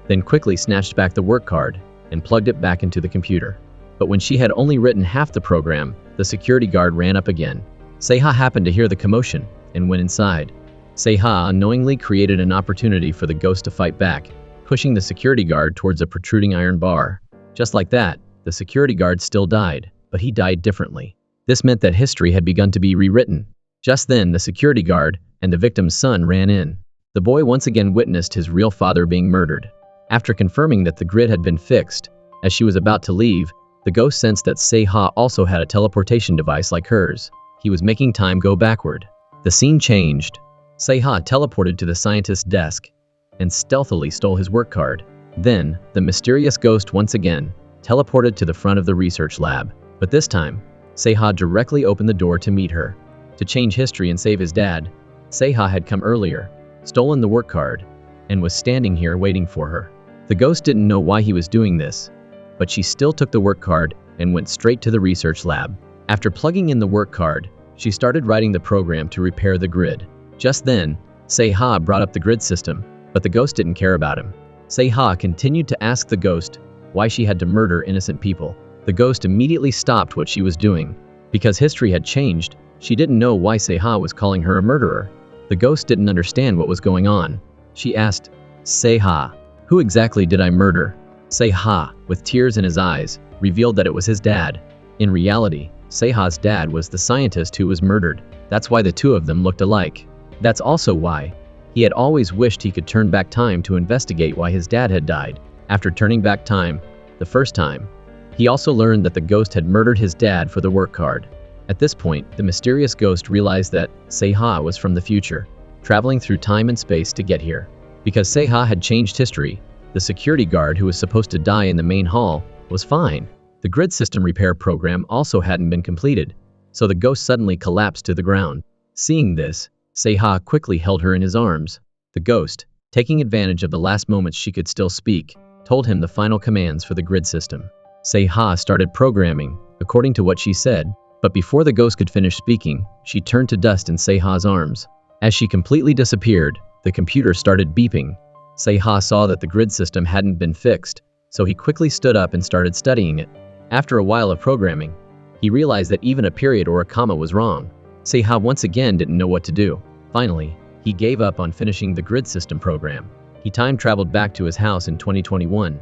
then quickly snatched back the work card and plugged it back into the computer. But when she had only written half the program, the security guard ran up again. Seha happened to hear the commotion and went inside. Seha unknowingly created an opportunity for the ghost to fight back, pushing the security guard towards a protruding iron bar. Just like that, the security guard still died, but he died differently. This meant that history had begun to be rewritten. Just then, the security guard and the victim's son ran in. The boy once again witnessed his real father being murdered. After confirming that the grid had been fixed, as she was about to leave, the ghost sensed that Seha also had a teleportation device like hers. He was making time go backward. The scene changed. Seha teleported to the scientist's desk and stealthily stole his work card. Then, the mysterious ghost once again teleported to the front of the research lab. But this time, Seha directly opened the door to meet her. To change history and save his dad, Seha had come earlier, stolen the work card, and was standing here waiting for her. The ghost didn't know why he was doing this, but she still took the work card and went straight to the research lab. After plugging in the work card, she started writing the program to repair the grid. Just then, Seha brought up the grid system, but the ghost didn't care about him. Seha continued to ask the ghost why she had to murder innocent people. The ghost immediately stopped what she was doing. Because history had changed, she didn't know why Seha was calling her a murderer. The ghost didn't understand what was going on. She asked, "Seha, who exactly did I murder?" Seha, with tears in his eyes, revealed that it was his dad. In reality, Seha's dad was the scientist who was murdered. That's why the two of them looked alike. That's also why he had always wished he could turn back time to investigate why his dad had died. After turning back time, the first time, he also learned that the ghost had murdered his dad for the work card. At this point, the mysterious ghost realized that Seha was from the future, traveling through time and space to get here. Because Seha had changed history, the security guard who was supposed to die in the main hall was fine. The grid system repair program also hadn't been completed, so the ghost suddenly collapsed to the ground. Seeing this, Seha quickly held her in his arms. The ghost, taking advantage of the last moments she could still speak, told him the final commands for the grid system. Seha started programming, according to what she said, but before the ghost could finish speaking, she turned to dust in Seha's arms. As she completely disappeared, the computer started beeping. Seha saw that the grid system hadn't been fixed, so he quickly stood up and started studying it. After a while of programming, he realized that even a period or a comma was wrong. Seha once again didn't know what to do. Finally, he gave up on finishing the grid system program. He time-traveled back to his house in 2021.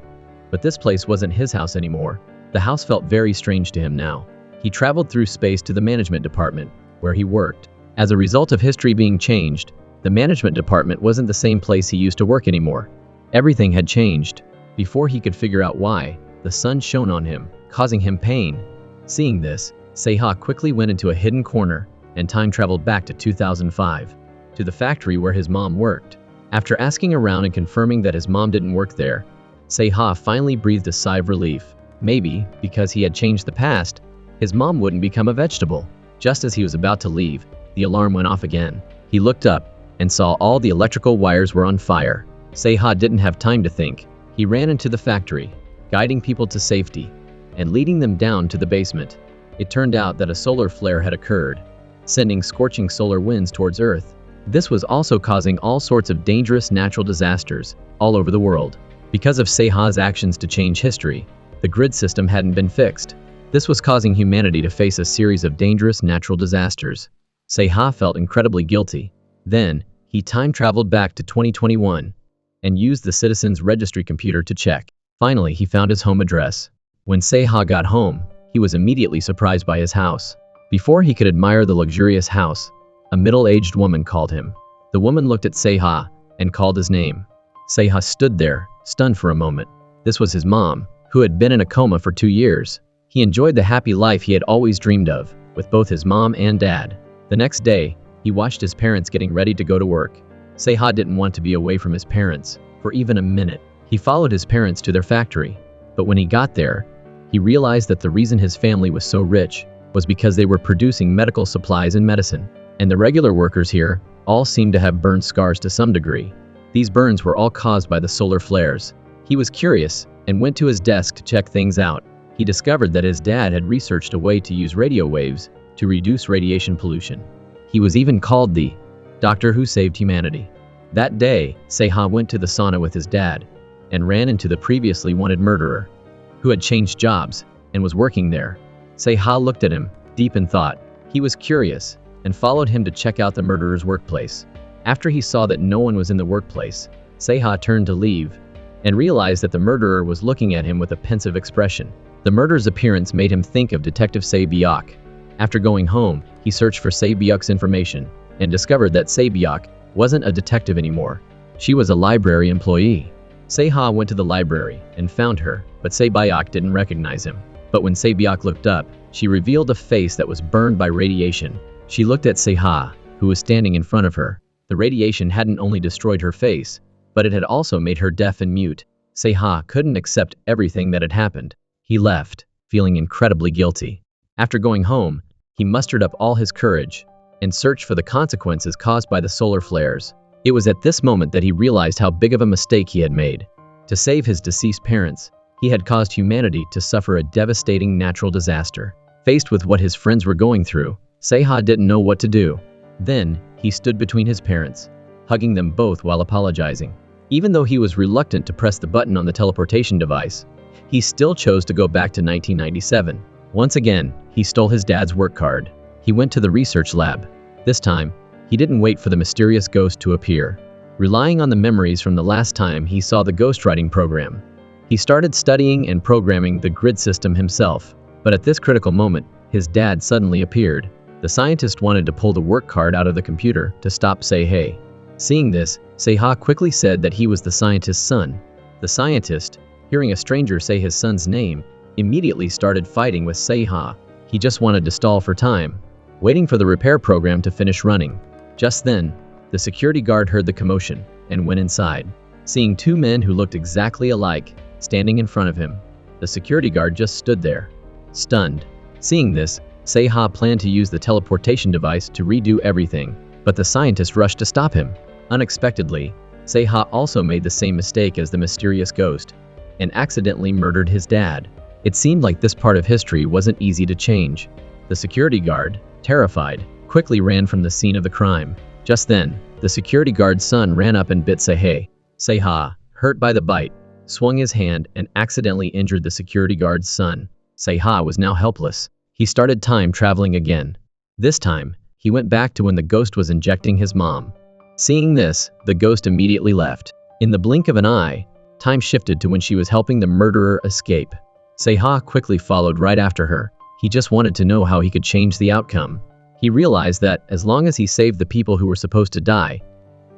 But this place wasn't his house anymore. The house felt very strange to him now. He traveled through space to the management department, where he worked. As a result of history being changed, the management department wasn't the same place he used to work anymore. Everything had changed. Before he could figure out why, the sun shone on him, causing him pain. Seeing this, Seha quickly went into a hidden corner and time-traveled back to 2005, to the factory where his mom worked. After asking around and confirming that his mom didn't work there, Seha finally breathed a sigh of relief. Maybe, because he had changed the past, his mom wouldn't become a vegetable. Just as he was about to leave, the alarm went off again. He looked up and saw all the electrical wires were on fire. Seha didn't have time to think. He ran into the factory, guiding people to safety and leading them down to the basement. It turned out that a solar flare had occurred, sending scorching solar winds towards Earth. This was also causing all sorts of dangerous natural disasters all over the world. Because of Seha's actions to change history, the grid system hadn't been fixed. This was causing humanity to face a series of dangerous natural disasters. Seha felt incredibly guilty. Then, he time-traveled back to 2021 and used the Citizens Registry computer to check. Finally, he found his home address. When Seha got home, he was immediately surprised by his house. Before he could admire the luxurious house, a middle-aged woman called him. The woman looked at Seha and called his name. Seha stood there, stunned for a moment. This was his mom, who had been in a coma for 2 years. He enjoyed the happy life he had always dreamed of, with both his mom and dad. The next day, he watched his parents getting ready to go to work. Seha didn't want to be away from his parents for even a minute. He followed his parents to their factory, but when he got there, he realized that the reason his family was so rich was because they were producing medical supplies and medicine. And the regular workers here all seemed to have burn scars to some degree. These burns were all caused by the solar flares. He was curious and went to his desk to check things out. He discovered that his dad had researched a way to use radio waves to reduce radiation pollution. He was even called the doctor who saved humanity. That day, Seha went to the sauna with his dad and ran into the previously wanted murderer, who had changed jobs and was working there. Seha looked at him, deep in thought. He was curious and followed him to check out the murderer's workplace. After he saw that no one was in the workplace, Seha turned to leave and realized that the murderer was looking at him with a pensive expression. The murderer's appearance made him think of Detective Se-byuk. After going home, he searched for Se-byuk's information and discovered that Se-byuk wasn't a detective anymore. She was a library employee. Seha went to the library and found her, but Se-byuk didn't recognize him. But when Se-byuk looked up, she revealed a face that was burned by radiation. She looked at Seha, who was standing in front of her. The radiation hadn't only destroyed her face, but it had also made her deaf and mute. Seha couldn't accept everything that had happened. He left, feeling incredibly guilty. After going home, he mustered up all his courage and searched for the consequences caused by the solar flares. It was at this moment that he realized how big of a mistake he had made. To save his deceased parents, he had caused humanity to suffer a devastating natural disaster. Faced with what his friends were going through, Seha didn't know what to do. Then, he stood between his parents, hugging them both while apologizing. Even though he was reluctant to press the button on the teleportation device, he still chose to go back to 1997. Once again, he stole his dad's work card. He went to the research lab. This time, he didn't wait for the mysterious ghost to appear. Relying on the memories from the last time he saw the ghostwriting program, he started studying and programming the grid system himself. But at this critical moment, his dad suddenly appeared. The scientist wanted to pull the work card out of the computer to stop Seha. Seeing this, Seha quickly said that he was the scientist's son. The scientist, hearing a stranger say his son's name, immediately started fighting with Seha. He just wanted to stall for time, waiting for the repair program to finish running. Just then, the security guard heard the commotion and went inside. Seeing two men who looked exactly alike standing in front of him, the security guard just stood there, stunned. Seeing this, Seha planned to use the teleportation device to redo everything, but the scientist rushed to stop him. Unexpectedly, Seha also made the same mistake as the mysterious ghost and accidentally murdered his dad. It seemed like this part of history wasn't easy to change. The security guard, terrified, quickly ran from the scene of the crime. Just then, the security guard's son ran up and bit Seha. Seha, hurt by the bite, swung his hand and accidentally injured the security guard's son. Seha was now helpless. He started time traveling again. This time, he went back to when the ghost was injecting his mom. Seeing this, the ghost immediately left. In the blink of an eye, time shifted to when she was helping the murderer escape. Seha quickly followed right after her. He just wanted to know how he could change the outcome. He realized that as long as he saved the people who were supposed to die,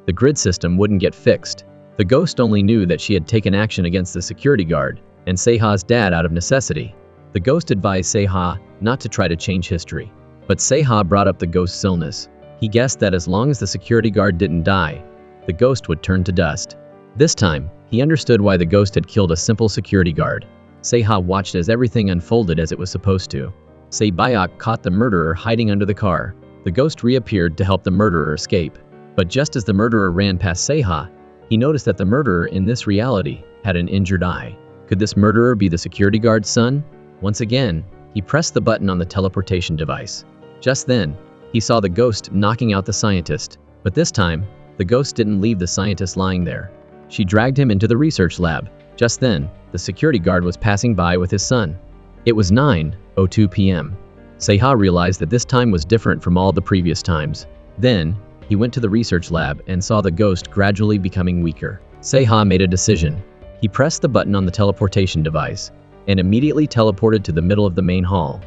the grid system wouldn't get fixed. The ghost only knew that she had taken action against the security guard and Seha's dad out of necessity. The ghost advised Seha not to try to change history. But Seha brought up the ghost's illness. He guessed that as long as the security guard didn't die, the ghost would turn to dust. This time, he understood why the ghost had killed a simple security guard. Seha watched as everything unfolded as it was supposed to. Se-byuk caught the murderer hiding under the car. The ghost reappeared to help the murderer escape. But just as the murderer ran past Seha, he noticed that the murderer in this reality had an injured eye. Could this murderer be the security guard's son? Once again, he pressed the button on the teleportation device. Just then, he saw the ghost knocking out the scientist. But this time, the ghost didn't leave the scientist lying there. She dragged him into the research lab. Just then, the security guard was passing by with his son. It was 9:02 p.m. Seha realized that this time was different from all the previous times. Then, he went to the research lab and saw the ghost gradually becoming weaker. Seha made a decision. He pressed the button on the teleportation device and immediately teleported to the middle of the main hall,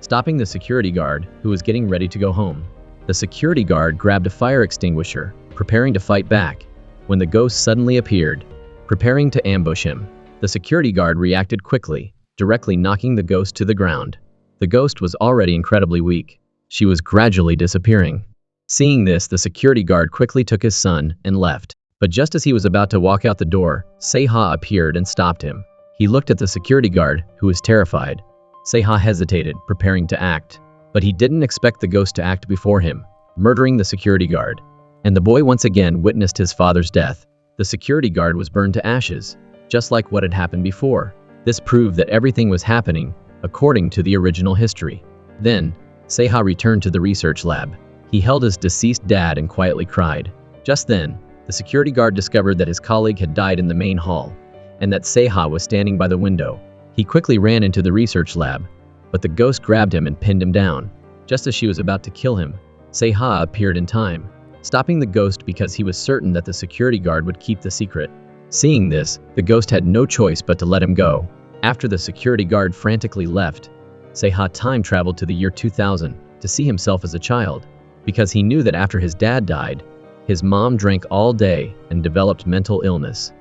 stopping the security guard who was getting ready to go home. The security guard grabbed a fire extinguisher, preparing to fight back, when the ghost suddenly appeared, preparing to ambush him. The security guard reacted quickly, directly knocking the ghost to the ground. The ghost was already incredibly weak. She was gradually disappearing. Seeing this, the security guard quickly took his son and left. But just as he was about to walk out the door, Seha appeared and stopped him. He looked at the security guard, who was terrified. Seha hesitated, preparing to act. But he didn't expect the ghost to act before him, murdering the security guard. And the boy once again witnessed his father's death. The security guard was burned to ashes, just like what had happened before. This proved that everything was happening according to the original history. Then, Seha returned to the research lab. He held his deceased dad and quietly cried. Just then, the security guard discovered that his colleague had died in the main hall, and that Seha was standing by the window. He quickly ran into the research lab, but the ghost grabbed him and pinned him down. Just as she was about to kill him, Seha appeared in time, stopping the ghost because he was certain that the security guard would keep the secret. Seeing this, the ghost had no choice but to let him go. After the security guard frantically left, Seha time traveled to the year 2000 to see himself as a child, because he knew that after his dad died, his mom drank all day and developed mental illness.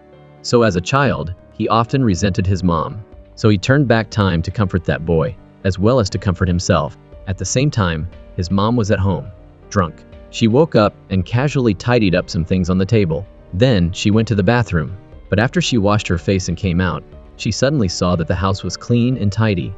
So as a child, he often resented his mom. So he turned back time to comfort that boy, as well as to comfort himself. At the same time, his mom was at home, drunk. She woke up and casually tidied up some things on the table. Then she went to the bathroom. But after she washed her face and came out, she suddenly saw that the house was clean and tidy.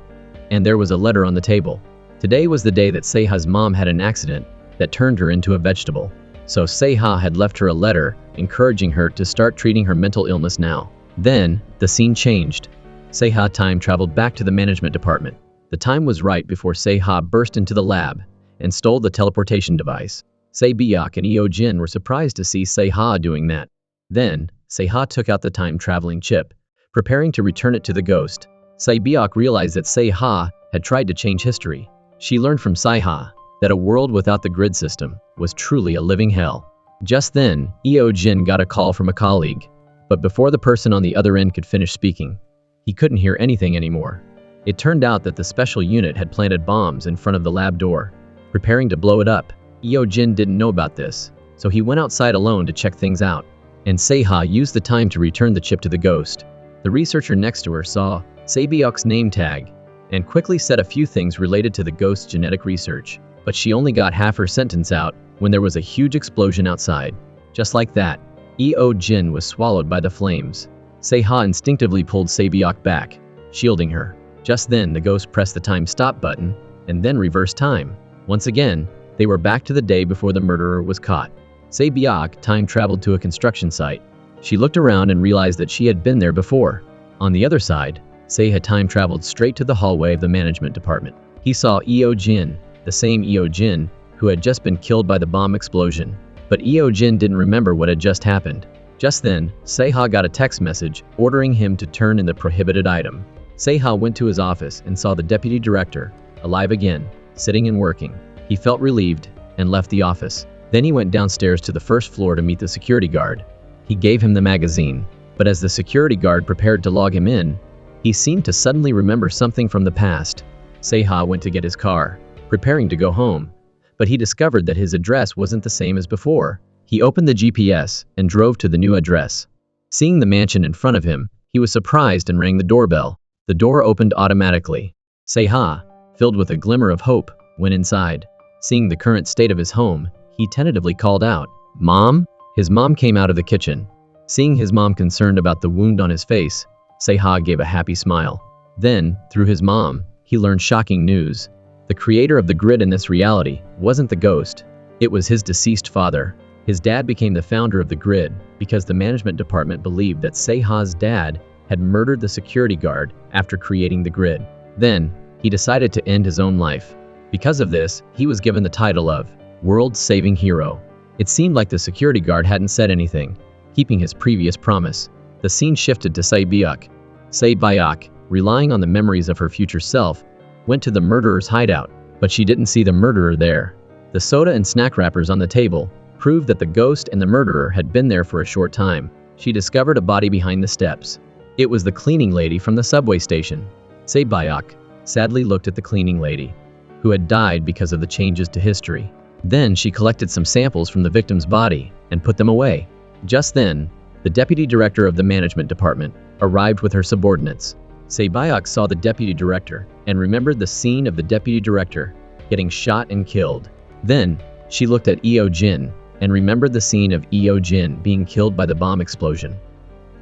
And there was a letter on the table. Today was the day that Seha's mom had an accident that turned her into a vegetable. So Seha had left her a letter encouraging her to start treating her mental illness now. Then, the scene changed. Seha time traveled back to the management department. The time was right before Seha burst into the lab and stole the teleportation device. Se-byuk and Eo-jin were surprised to see Seha doing that. Then, Seha took out the time-traveling chip, preparing to return it to the ghost. Se-byuk realized that Seha had tried to change history. She learned from Seha that a world without the grid system was truly a living hell. Just then, Eo-jin got a call from a colleague. But before the person on the other end could finish speaking, he couldn't hear anything anymore. It turned out that the special unit had planted bombs in front of the lab door, preparing to blow it up. Eo-jin didn't know about this, so he went outside alone to check things out. And Seha used the time to return the chip to the ghost. The researcher next to her saw Se-byuk's name tag and quickly said a few things related to the ghost's genetic research. But she only got half her sentence out when there was a huge explosion outside. Just like that, Eo-jin was swallowed by the flames. Seha instinctively pulled Se-byuk back, shielding her. Just then, the ghost pressed the time stop button and then reversed time. Once again, they were back to the day before the murderer was caught. Se-byuk time traveled to a construction site. She looked around and realized that she had been there before. On the other side, Se had time traveled straight to the hallway of the management department. He saw Eo-jin, the same Eo-jin who had just been killed by the bomb explosion. But Eo-jin didn't remember what had just happened. Just then, Seha got a text message ordering him to turn in the prohibited item. Seha went to his office and saw the deputy director, alive again, sitting and working. He felt relieved and left the office. Then he went downstairs to the first floor to meet the security guard. He gave him the magazine, but as the security guard prepared to log him in, he seemed to suddenly remember something from the past. Seha went to get his car, preparing to go home, but he discovered that his address wasn't the same as before. He opened the GPS and drove to the new address. Seeing the mansion in front of him, he was surprised and rang the doorbell. The door opened automatically. Seha, filled with a glimmer of hope, went inside. Seeing the current state of his home, he tentatively called out, "Mom?" His mom came out of the kitchen. Seeing his mom concerned about the wound on his face, Seha gave a happy smile. Then, through his mom, he learned shocking news. The creator of the grid in this reality wasn't the ghost. It was his deceased father. His dad became the founder of the grid because the management department believed that Seha's dad had murdered the security guard after creating the grid. Then, he decided to end his own life. Because of this, he was given the title of World-Saving Hero. It seemed like the security guard hadn't said anything, keeping his previous promise. The scene shifted to Se-byuk. Se-byuk, relying on the memories of her future self, went to the murderer's hideout, but she didn't see the murderer there. The soda and snack wrappers on the table proved that the ghost and the murderer had been there for a short time. She discovered a body behind the steps. It was the cleaning lady from the subway station. Se-byok sadly looked at the cleaning lady, who had died because of the changes to history. Then she collected some samples from the victim's body and put them away. Just then, the deputy director of the management department arrived with her subordinates. Se-byok saw the deputy director and remembered the scene of the deputy director getting shot and killed. Then, she looked at Eo-jin and remembered the scene of Eo-jin being killed by the bomb explosion.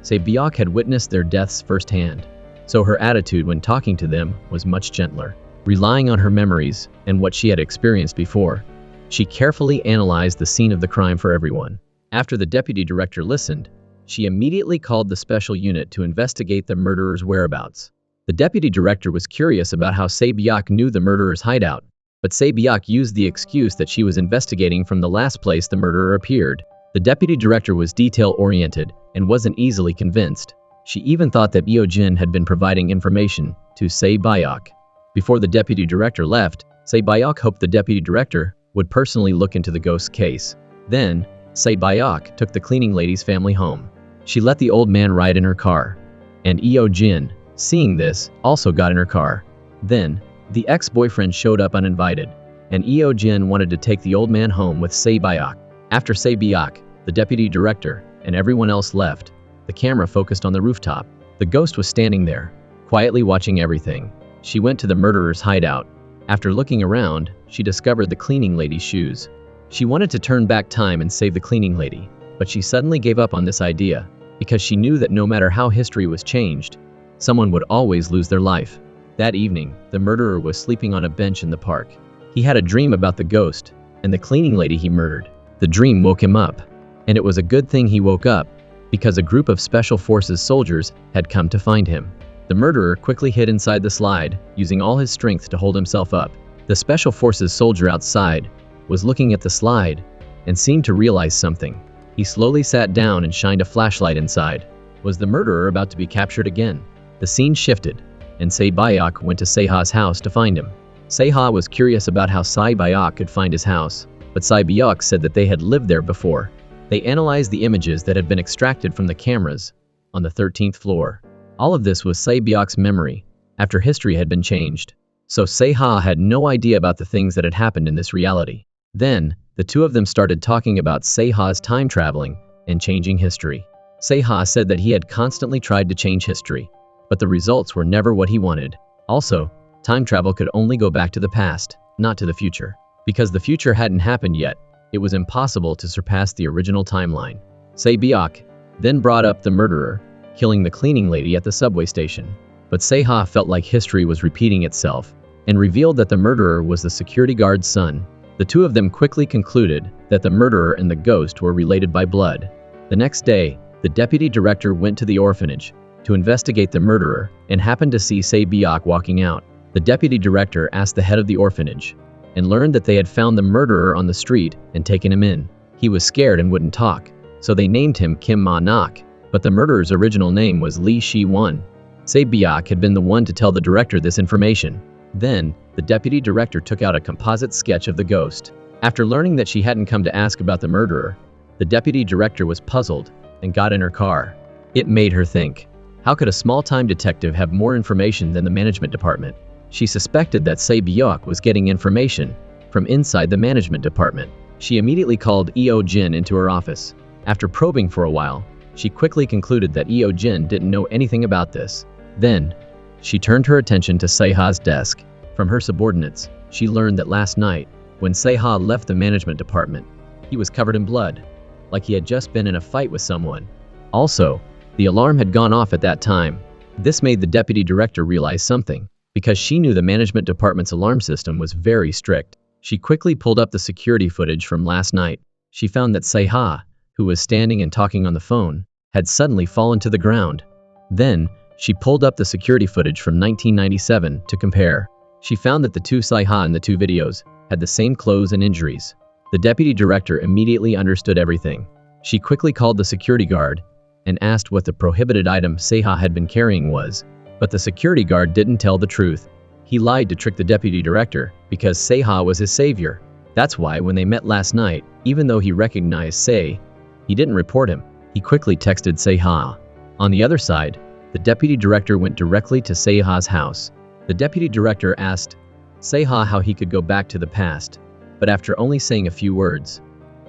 Se-byok had witnessed their deaths firsthand, so her attitude when talking to them was much gentler. Relying on her memories and what she had experienced before, she carefully analyzed the scene of the crime for everyone. After the deputy director listened, she immediately called the special unit to investigate the murderer's whereabouts. The deputy director was curious about how Se-byok knew the murderer's hideout, but Se-byok used the excuse that she was investigating from the last place the murderer appeared. The deputy director was detail-oriented and wasn't easily convinced. She even thought that Eo-jin had been providing information to Se-byok. Before the deputy director left, Se-byok hoped the deputy director would personally look into the ghost's case. Then, Se-byok took the cleaning lady's family home. She let the old man ride in her car, and Eo-jin, seeing this, also got in her car. Then, the ex-boyfriend showed up uninvited, and Eo-jin wanted to take the old man home with Se-byok. After Se-byok, the deputy director, and everyone else left, the camera focused on the rooftop. The ghost was standing there, quietly watching everything. She went to the murderer's hideout. After looking around, she discovered the cleaning lady's shoes. She wanted to turn back time and save the cleaning lady, but she suddenly gave up on this idea, because she knew that no matter how history was changed, someone would always lose their life. That evening, the murderer was sleeping on a bench in the park. He had a dream about the ghost and the cleaning lady he murdered. The dream woke him up, and it was a good thing he woke up, because a group of Special Forces soldiers had come to find him. The murderer quickly hid inside the slide, using all his strength to hold himself up. The Special Forces soldier outside was looking at the slide and seemed to realize something. He slowly sat down and shined a flashlight inside. Was the murderer about to be captured again? The scene shifted, and Se-byok went to Se-ha's house to find him. Se-ha was curious about how Se-byok could find his house, but Se-byok said that they had lived there before. They analyzed the images that had been extracted from the cameras on the 13th floor. All of this was Se-byok's memory after history had been changed. So Se-ha had no idea about the things that had happened in this reality. Then, the two of them started talking about Se-ha's time traveling and changing history. Se-ha said that he had constantly tried to change history, but the results were never what he wanted. Also, time travel could only go back to the past, not to the future. Because the future hadn't happened yet, it was impossible to surpass the original timeline. Se-byok then brought up the murderer killing the cleaning lady at the subway station. But Se-ha felt like history was repeating itself and revealed that the murderer was the security guard's son. The two of them quickly concluded that the murderer and the ghost were related by blood. The next day, the deputy director went to the orphanage to investigate the murderer and happened to see Se-byok walking out. The deputy director asked the head of the orphanage and learned that they had found the murderer on the street and taken him in. He was scared and wouldn't talk, so they named him Kim Ma-nak, but the murderer's original name was Lee Shi-won. Se-byok had been the one to tell the director this information. Then, the deputy director took out a composite sketch of the ghost. After learning that she hadn't come to ask about the murderer, the deputy director was puzzled and got in her car. It made her think. How could a small-time detective have more information than the management department? She suspected that Se-byok was getting information from inside the management department. She immediately called Eo-jin into her office. After probing for a while, she quickly concluded that Eo-jin didn't know anything about this. Then, she turned her attention to Se-ha's desk. From her subordinates, she learned that last night, when Se-ha left the management department, he was covered in blood, like he had just been in a fight with someone. Also, the alarm had gone off at that time. This made the deputy director realize something, because she knew the management department's alarm system was very strict. She quickly pulled up the security footage from last night. She found that Se-ha, who was standing and talking on the phone, had suddenly fallen to the ground. Then, she pulled up the security footage from 1997 to compare. She found that the two Se-ha in the two videos had the same clothes and injuries. The deputy director immediately understood everything. She quickly called the security guard and asked what the prohibited item Se-ha had been carrying was. But the security guard didn't tell the truth. He lied to trick the deputy director because Se-ha was his savior. That's why when they met last night, even though he recognized Se, he didn't report him. He quickly texted Se-ha. On the other side, the deputy director went directly to Se-ha's house. The deputy director asked Se-ha how he could go back to the past, but after only saying a few words,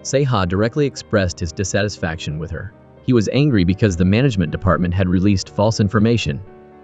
Se-ha directly expressed his dissatisfaction with her. He was angry because the management department had released false information,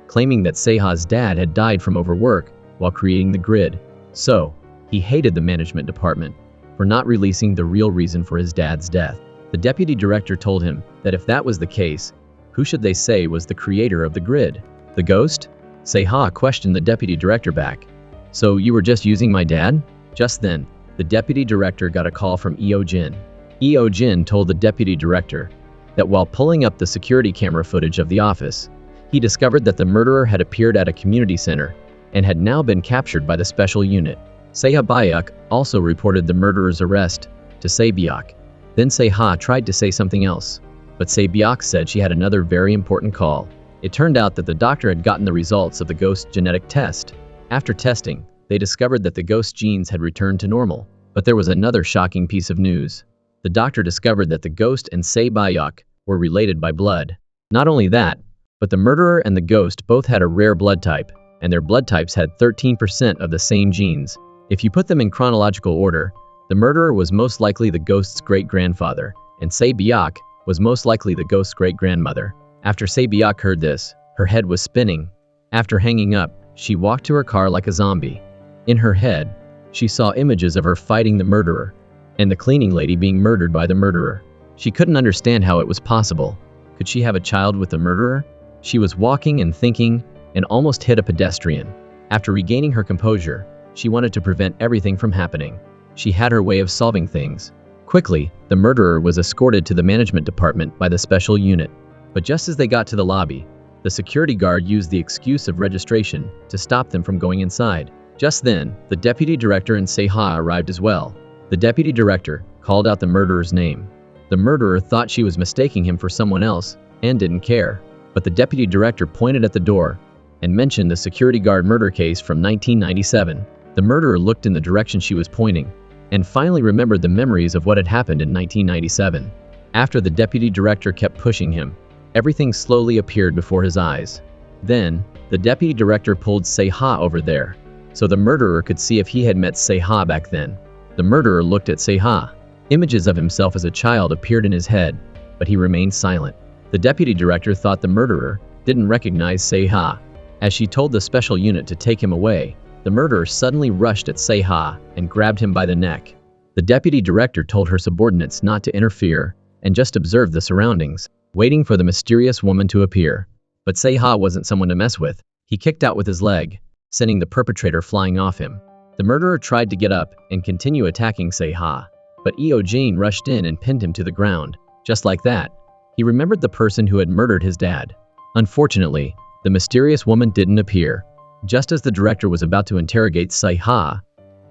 claiming that Se-ha's dad had died from overwork while creating the grid. So, he hated the management department for not releasing the real reason for his dad's death. The deputy director told him that if that was the case, who should they say was the creator of the grid? The ghost? Se-ha questioned the deputy director back. So you were just using my dad? Just then, the deputy director got a call from Eo-jin. Eo-jin told the deputy director that while pulling up the security camera footage of the office, he discovered that the murderer had appeared at a community center and had now been captured by the special unit. Se-ha also reported the murderer's arrest to Se-byuk. Then Se-ha tried to say something else, but Se-byuk said she had another very important call. It turned out that the doctor had gotten the results of the ghost genetic test. After testing, they discovered that the ghost genes had returned to normal. But there was another shocking piece of news. The doctor discovered that the ghost and Se-byuk were related by blood. Not only that, but the murderer and the ghost both had a rare blood type, and their blood types had 13% of the same genes. If you put them in chronological order, the murderer was most likely the ghost's great-grandfather, and Se-byuk was most likely the ghost's great-grandmother. After Se-byuk heard this, her head was spinning. After hanging up, she walked to her car like a zombie. In her head, she saw images of her fighting the murderer, and the cleaning lady being murdered by the murderer. She couldn't understand how it was possible. Could she have a child with the murderer? She was walking and thinking, and almost hit a pedestrian. After regaining her composure, she wanted to prevent everything from happening. She had her way of solving things. Quickly, the murderer was escorted to the management department by the special unit. But just as they got to the lobby, the security guard used the excuse of registration to stop them from going inside. Just then, the deputy director and Se-ha arrived as well. The deputy director called out the murderer's name. The murderer thought she was mistaking him for someone else and didn't care. But the deputy director pointed at the door and mentioned the security guard murder case from 1997. The murderer looked in the direction she was pointing and finally remembered the memories of what had happened in 1997. After the deputy director kept pushing him, everything slowly appeared before his eyes. Then, the deputy director pulled Se-ha over there, so the murderer could see if he had met Se-ha back then. The murderer looked at Se-ha. Images of himself as a child appeared in his head, but he remained silent. The deputy director thought the murderer didn't recognize Se-ha. As she told the special unit to take him away, the murderer suddenly rushed at Se-ha and grabbed him by the neck. The deputy director told her subordinates not to interfere and just observe the surroundings, waiting for the mysterious woman to appear. But Se-ha wasn't someone to mess with. He kicked out with his leg, sending the perpetrator flying off him. The murderer tried to get up and continue attacking Se-ha, but Eo-jin rushed in and pinned him to the ground. Just like that, he remembered the person who had murdered his dad. Unfortunately, the mysterious woman didn't appear. Just as the director was about to interrogate Se-ha,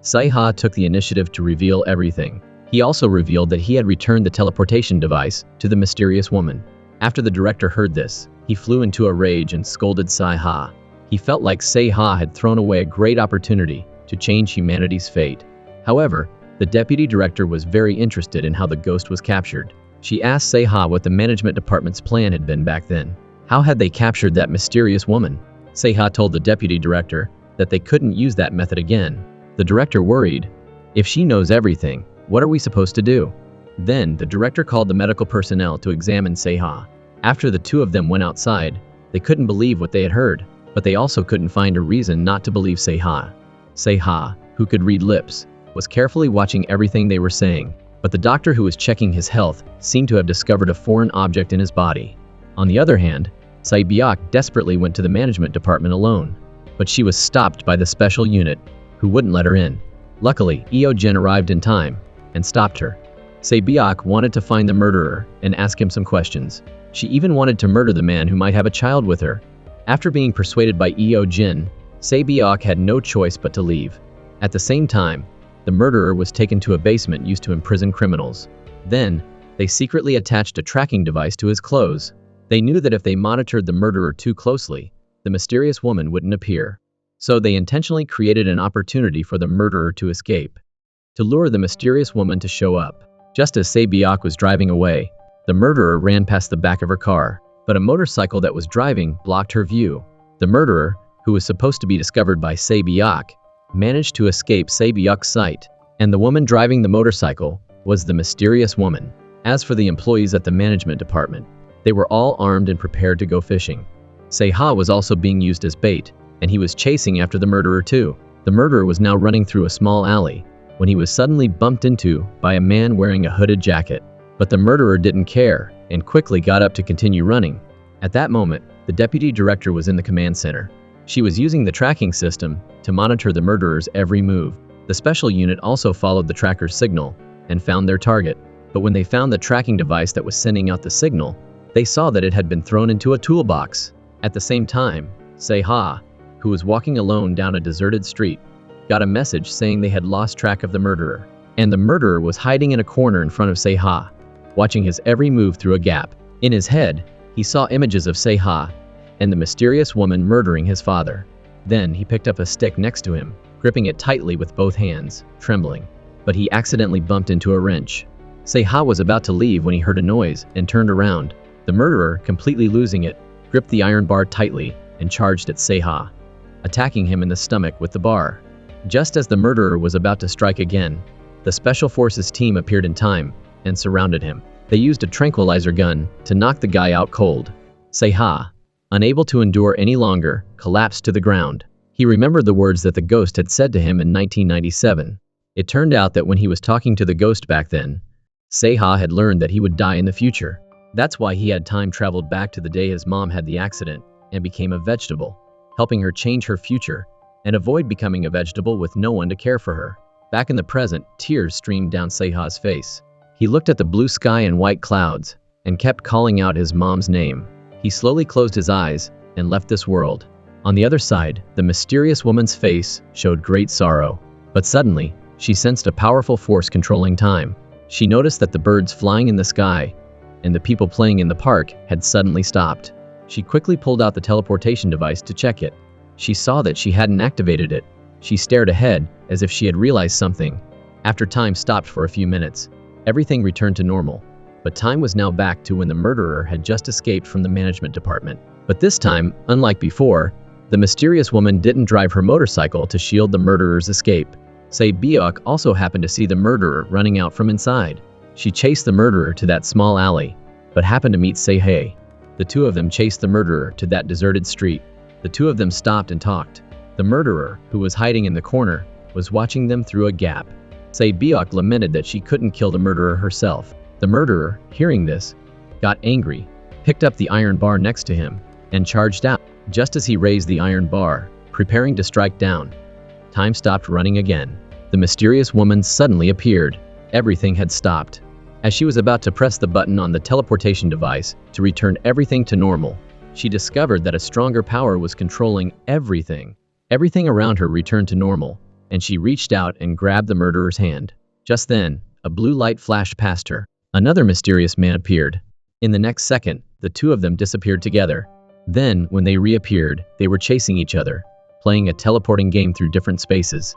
Se-ha took the initiative to reveal everything. He also revealed that he had returned the teleportation device to the mysterious woman. After the director heard this, he flew into a rage and scolded Se-ha. He felt like Se-ha had thrown away a great opportunity to change humanity's fate. However, the deputy director was very interested in how the ghost was captured. She asked Se-ha what the management department's plan had been back then. How had they captured that mysterious woman? Se-ha told the deputy director that they couldn't use that method again. The director worried. If she knows everything, what are we supposed to do? Then, the director called the medical personnel to examine Se-ha. After the two of them went outside, they couldn't believe what they had heard, but they also couldn't find a reason not to believe Se-ha. Se-ha, who could read lips, was carefully watching everything they were saying, but the doctor who was checking his health seemed to have discovered a foreign object in his body. On the other hand, Se-byuk desperately went to the management department alone, but she was stopped by the special unit, who wouldn't let her in. Luckily, Eo-jin arrived in time and stopped her. Se-byuk wanted to find the murderer and ask him some questions. She even wanted to murder the man who might have a child with her. After being persuaded by Eo-jin, Se-byuk had no choice but to leave. At the same time, the murderer was taken to a basement used to imprison criminals. Then, they secretly attached a tracking device to his clothes. They knew that if they monitored the murderer too closely, the mysterious woman wouldn't appear. So they intentionally created an opportunity for the murderer to escape, to lure the mysterious woman to show up. Just as Se-byok was driving away, the murderer ran past the back of her car, but a motorcycle that was driving blocked her view. The murderer, who was supposed to be discovered by Se-byok, managed to escape Se-byok's sight, and the woman driving the motorcycle was the mysterious woman. As for the employees at the management department, they were all armed and prepared to go fishing. Se-ha was also being used as bait, and he was chasing after the murderer too. The murderer was now running through a small alley when he was suddenly bumped into by a man wearing a hooded jacket. But the murderer didn't care and quickly got up to continue running. At that moment, the deputy director was in the command center. She was using the tracking system to monitor the murderer's every move. The special unit also followed the tracker's signal and found their target. But when they found the tracking device that was sending out the signal, they saw that it had been thrown into a toolbox. At the same time, Se-ha, who was walking alone down a deserted street, got a message saying they had lost track of the murderer. And the murderer was hiding in a corner in front of Se-ha, watching his every move through a gap. In his head, he saw images of Se-ha and the mysterious woman murdering his father. Then he picked up a stick next to him, gripping it tightly with both hands, trembling. But he accidentally bumped into a wrench. Se-ha was about to leave when he heard a noise and turned around. The murderer, completely losing it, gripped the iron bar tightly and charged at Se-ha, attacking him in the stomach with the bar. Just as the murderer was about to strike again, the Special Forces team appeared in time and surrounded him. They used a tranquilizer gun to knock the guy out cold. Se-ha, unable to endure any longer, collapsed to the ground. He remembered the words that the ghost had said to him in 1997. It turned out that when he was talking to the ghost back then, Se-ha had learned that he would die in the future. That's why he had time traveled back to the day his mom had the accident and became a vegetable, helping her change her future and avoid becoming a vegetable with no one to care for her. Back in the present, tears streamed down Se-ha's face. He looked at the blue sky and white clouds and kept calling out his mom's name. He slowly closed his eyes and left this world. On the other side, the mysterious woman's face showed great sorrow. But suddenly, she sensed a powerful force controlling time. She noticed that the birds flying in the sky and the people playing in the park had suddenly stopped. She quickly pulled out the teleportation device to check it. She saw that she hadn't activated it. She stared ahead as if she had realized something. After time stopped for a few minutes, everything returned to normal. But time was now back to when the murderer had just escaped from the management department. But this time, unlike before, the mysterious woman didn't drive her motorcycle to shield the murderer's escape. Se-byok also happened to see the murderer running out from inside. She chased the murderer to that small alley, but happened to meet Se-ha. The two of them chased the murderer to that deserted street. The two of them stopped and talked. The murderer, who was hiding in the corner, was watching them through a gap. Se-byok lamented that she couldn't kill the murderer herself. The murderer, hearing this, got angry, picked up the iron bar next to him, and charged out. Just as he raised the iron bar, preparing to strike down, time stopped running again. The mysterious woman suddenly appeared. Everything had stopped. As she was about to press the button on the teleportation device to return everything to normal, she discovered that a stronger power was controlling everything. Everything around her returned to normal, and she reached out and grabbed the murderer's hand. Just then, a blue light flashed past her. Another mysterious man appeared. In the next second, the two of them disappeared together. Then, when they reappeared, they were chasing each other, playing a teleporting game through different spaces,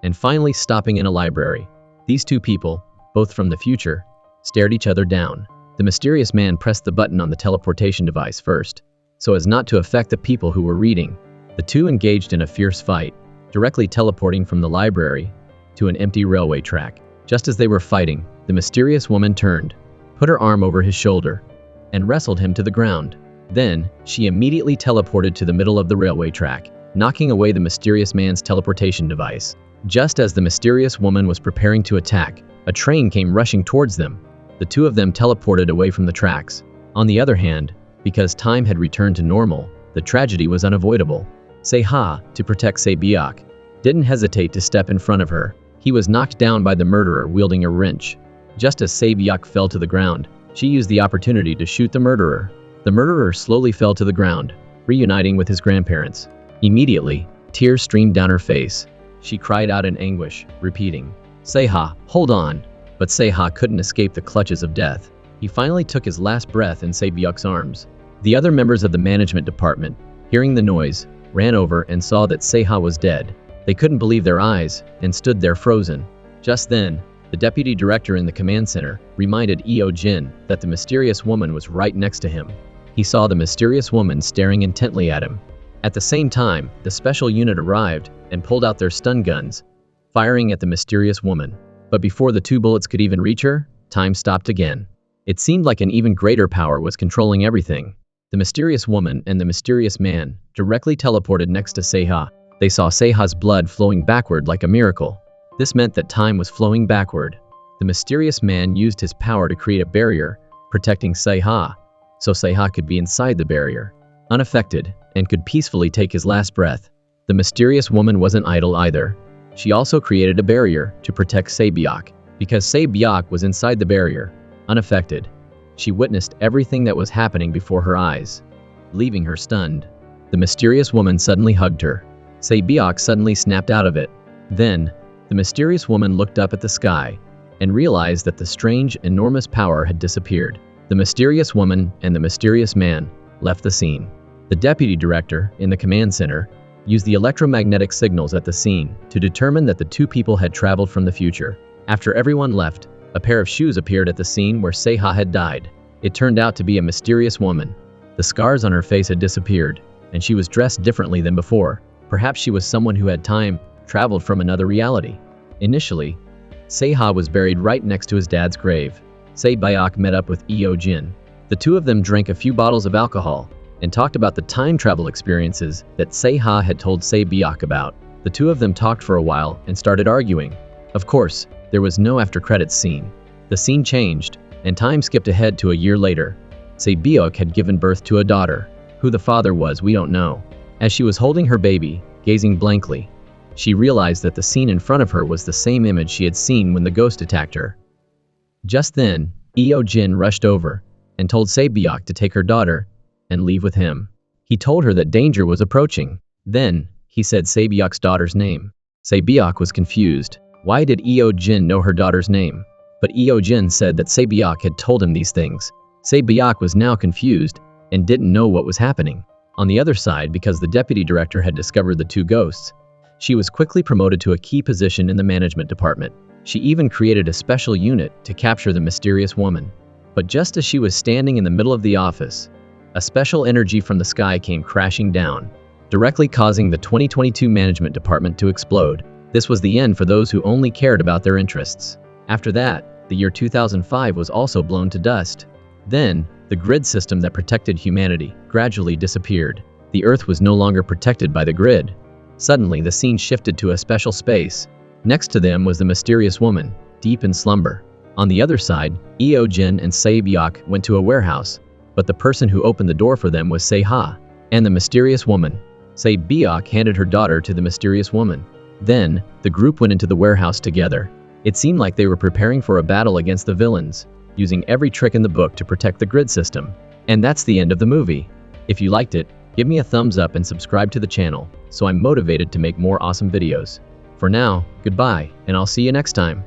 and finally stopping in a library. These two people, both from the future, stared each other down. The mysterious man pressed the button on the teleportation device first, so as not to affect the people who were reading. The two engaged in a fierce fight, directly teleporting from the library to an empty railway track. Just as they were fighting, the mysterious woman turned, put her arm over his shoulder, and wrestled him to the ground. Then, she immediately teleported to the middle of the railway track, knocking away the mysterious man's teleportation device. Just as the mysterious woman was preparing to attack, a train came rushing towards them. The two of them teleported away from the tracks. On the other hand, because time had returned to normal, the tragedy was unavoidable. Se-ha, to protect Se-byok, didn't hesitate to step in front of her. He was knocked down by the murderer wielding a wrench. Just as Se-byok fell to the ground, she used the opportunity to shoot the murderer. The murderer slowly fell to the ground, reuniting with his grandparents. Immediately, tears streamed down her face. She cried out in anguish, repeating, "Se-ha, hold on." But Se-ha couldn't escape the clutches of death. He finally took his last breath in Se-byok's arms. The other members of the management department hearing the noise, ran over and saw that Seha was dead. They couldn't believe their eyes and stood there frozen. Just then, the deputy director in the command center reminded Jin that the mysterious woman was right next to him. He saw the mysterious woman staring intently at him. At the same time, the special unit arrived and pulled out their stun guns, firing at the mysterious woman. But before the 2 bullets could even reach her, time stopped again. It seemed like an even greater power was controlling everything. The mysterious woman and the mysterious man directly teleported next to Seha. They saw Seha's blood flowing backward like a miracle. This meant that time was flowing backward. The mysterious man used his power to create a barrier, protecting Seha, so Seha could be inside the barrier, unaffected, and could peacefully take his last breath. The mysterious woman wasn't idle either. She also created a barrier to protect Sae-byeok. Because Sae-byeok was inside the barrier, unaffected, she witnessed everything that was happening before her eyes, leaving her stunned. The mysterious woman suddenly hugged her. Sae-byeok suddenly snapped out of it. Then, the mysterious woman looked up at the sky and realized that the strange, enormous power had disappeared. The mysterious woman and the mysterious man left the scene. The deputy director in the command center used the electromagnetic signals at the scene to determine that the 2 people had traveled from the future. After everyone left, a pair of shoes appeared at the scene where Seha had died. It turned out to be a mysterious woman. The scars on her face had disappeared, and she was dressed differently than before. Perhaps she was someone who had traveled from another reality. Initially, Seha was buried right next to his dad's grave. Sae-byeok met up with Jin. The 2 of them drank a few bottles of alcohol and talked about the time travel experiences that Seha had told Sae-byeok about. The 2 of them talked for a while and started arguing. Of course, there was no after-credits scene. The scene changed, and time skipped ahead to a year later. Sae-byeok had given birth to a daughter. Who the father was, we don't know. As she was holding her baby, gazing blankly, she realized that the scene in front of her was the same image she had seen when the ghost attacked her. Just then, Jin rushed over and told Sae-byeok to take her daughter and leave with him. He told her that danger was approaching. Then, he said Sae-byeok's daughter's name. Sae-byeok was confused. Why did Jin know her daughter's name? But Jin said that Sae-byeok had told him these things. Sae-byeok was now confused and didn't know what was happening. On the other side, because the deputy director had discovered the 2 ghosts, she was quickly promoted to a key position in the management department. She even created a special unit to capture the mysterious woman. But just as she was standing in the middle of the office, a special energy from the sky came crashing down, directly causing the 2022 management department to explode. This was the end for those who only cared about their interests. After that, the year 2005 was also blown to dust. Then, the grid system that protected humanity gradually disappeared. The Earth was no longer protected by the grid. Suddenly, the scene shifted to a special space. Next to them was the mysterious woman, deep in slumber. On the other side, Jin and Sae-byeok went to a warehouse, but the person who opened the door for them was Seha and the mysterious woman. Sae-byeok handed her daughter to the mysterious woman. Then, the group went into the warehouse together. It seemed like they were preparing for a battle against the villains, using every trick in the book to protect the grid system. And that's the end of the movie. If you liked it, give me a thumbs up and subscribe to the channel, so I'm motivated to make more awesome videos. For now, goodbye, and I'll see you next time.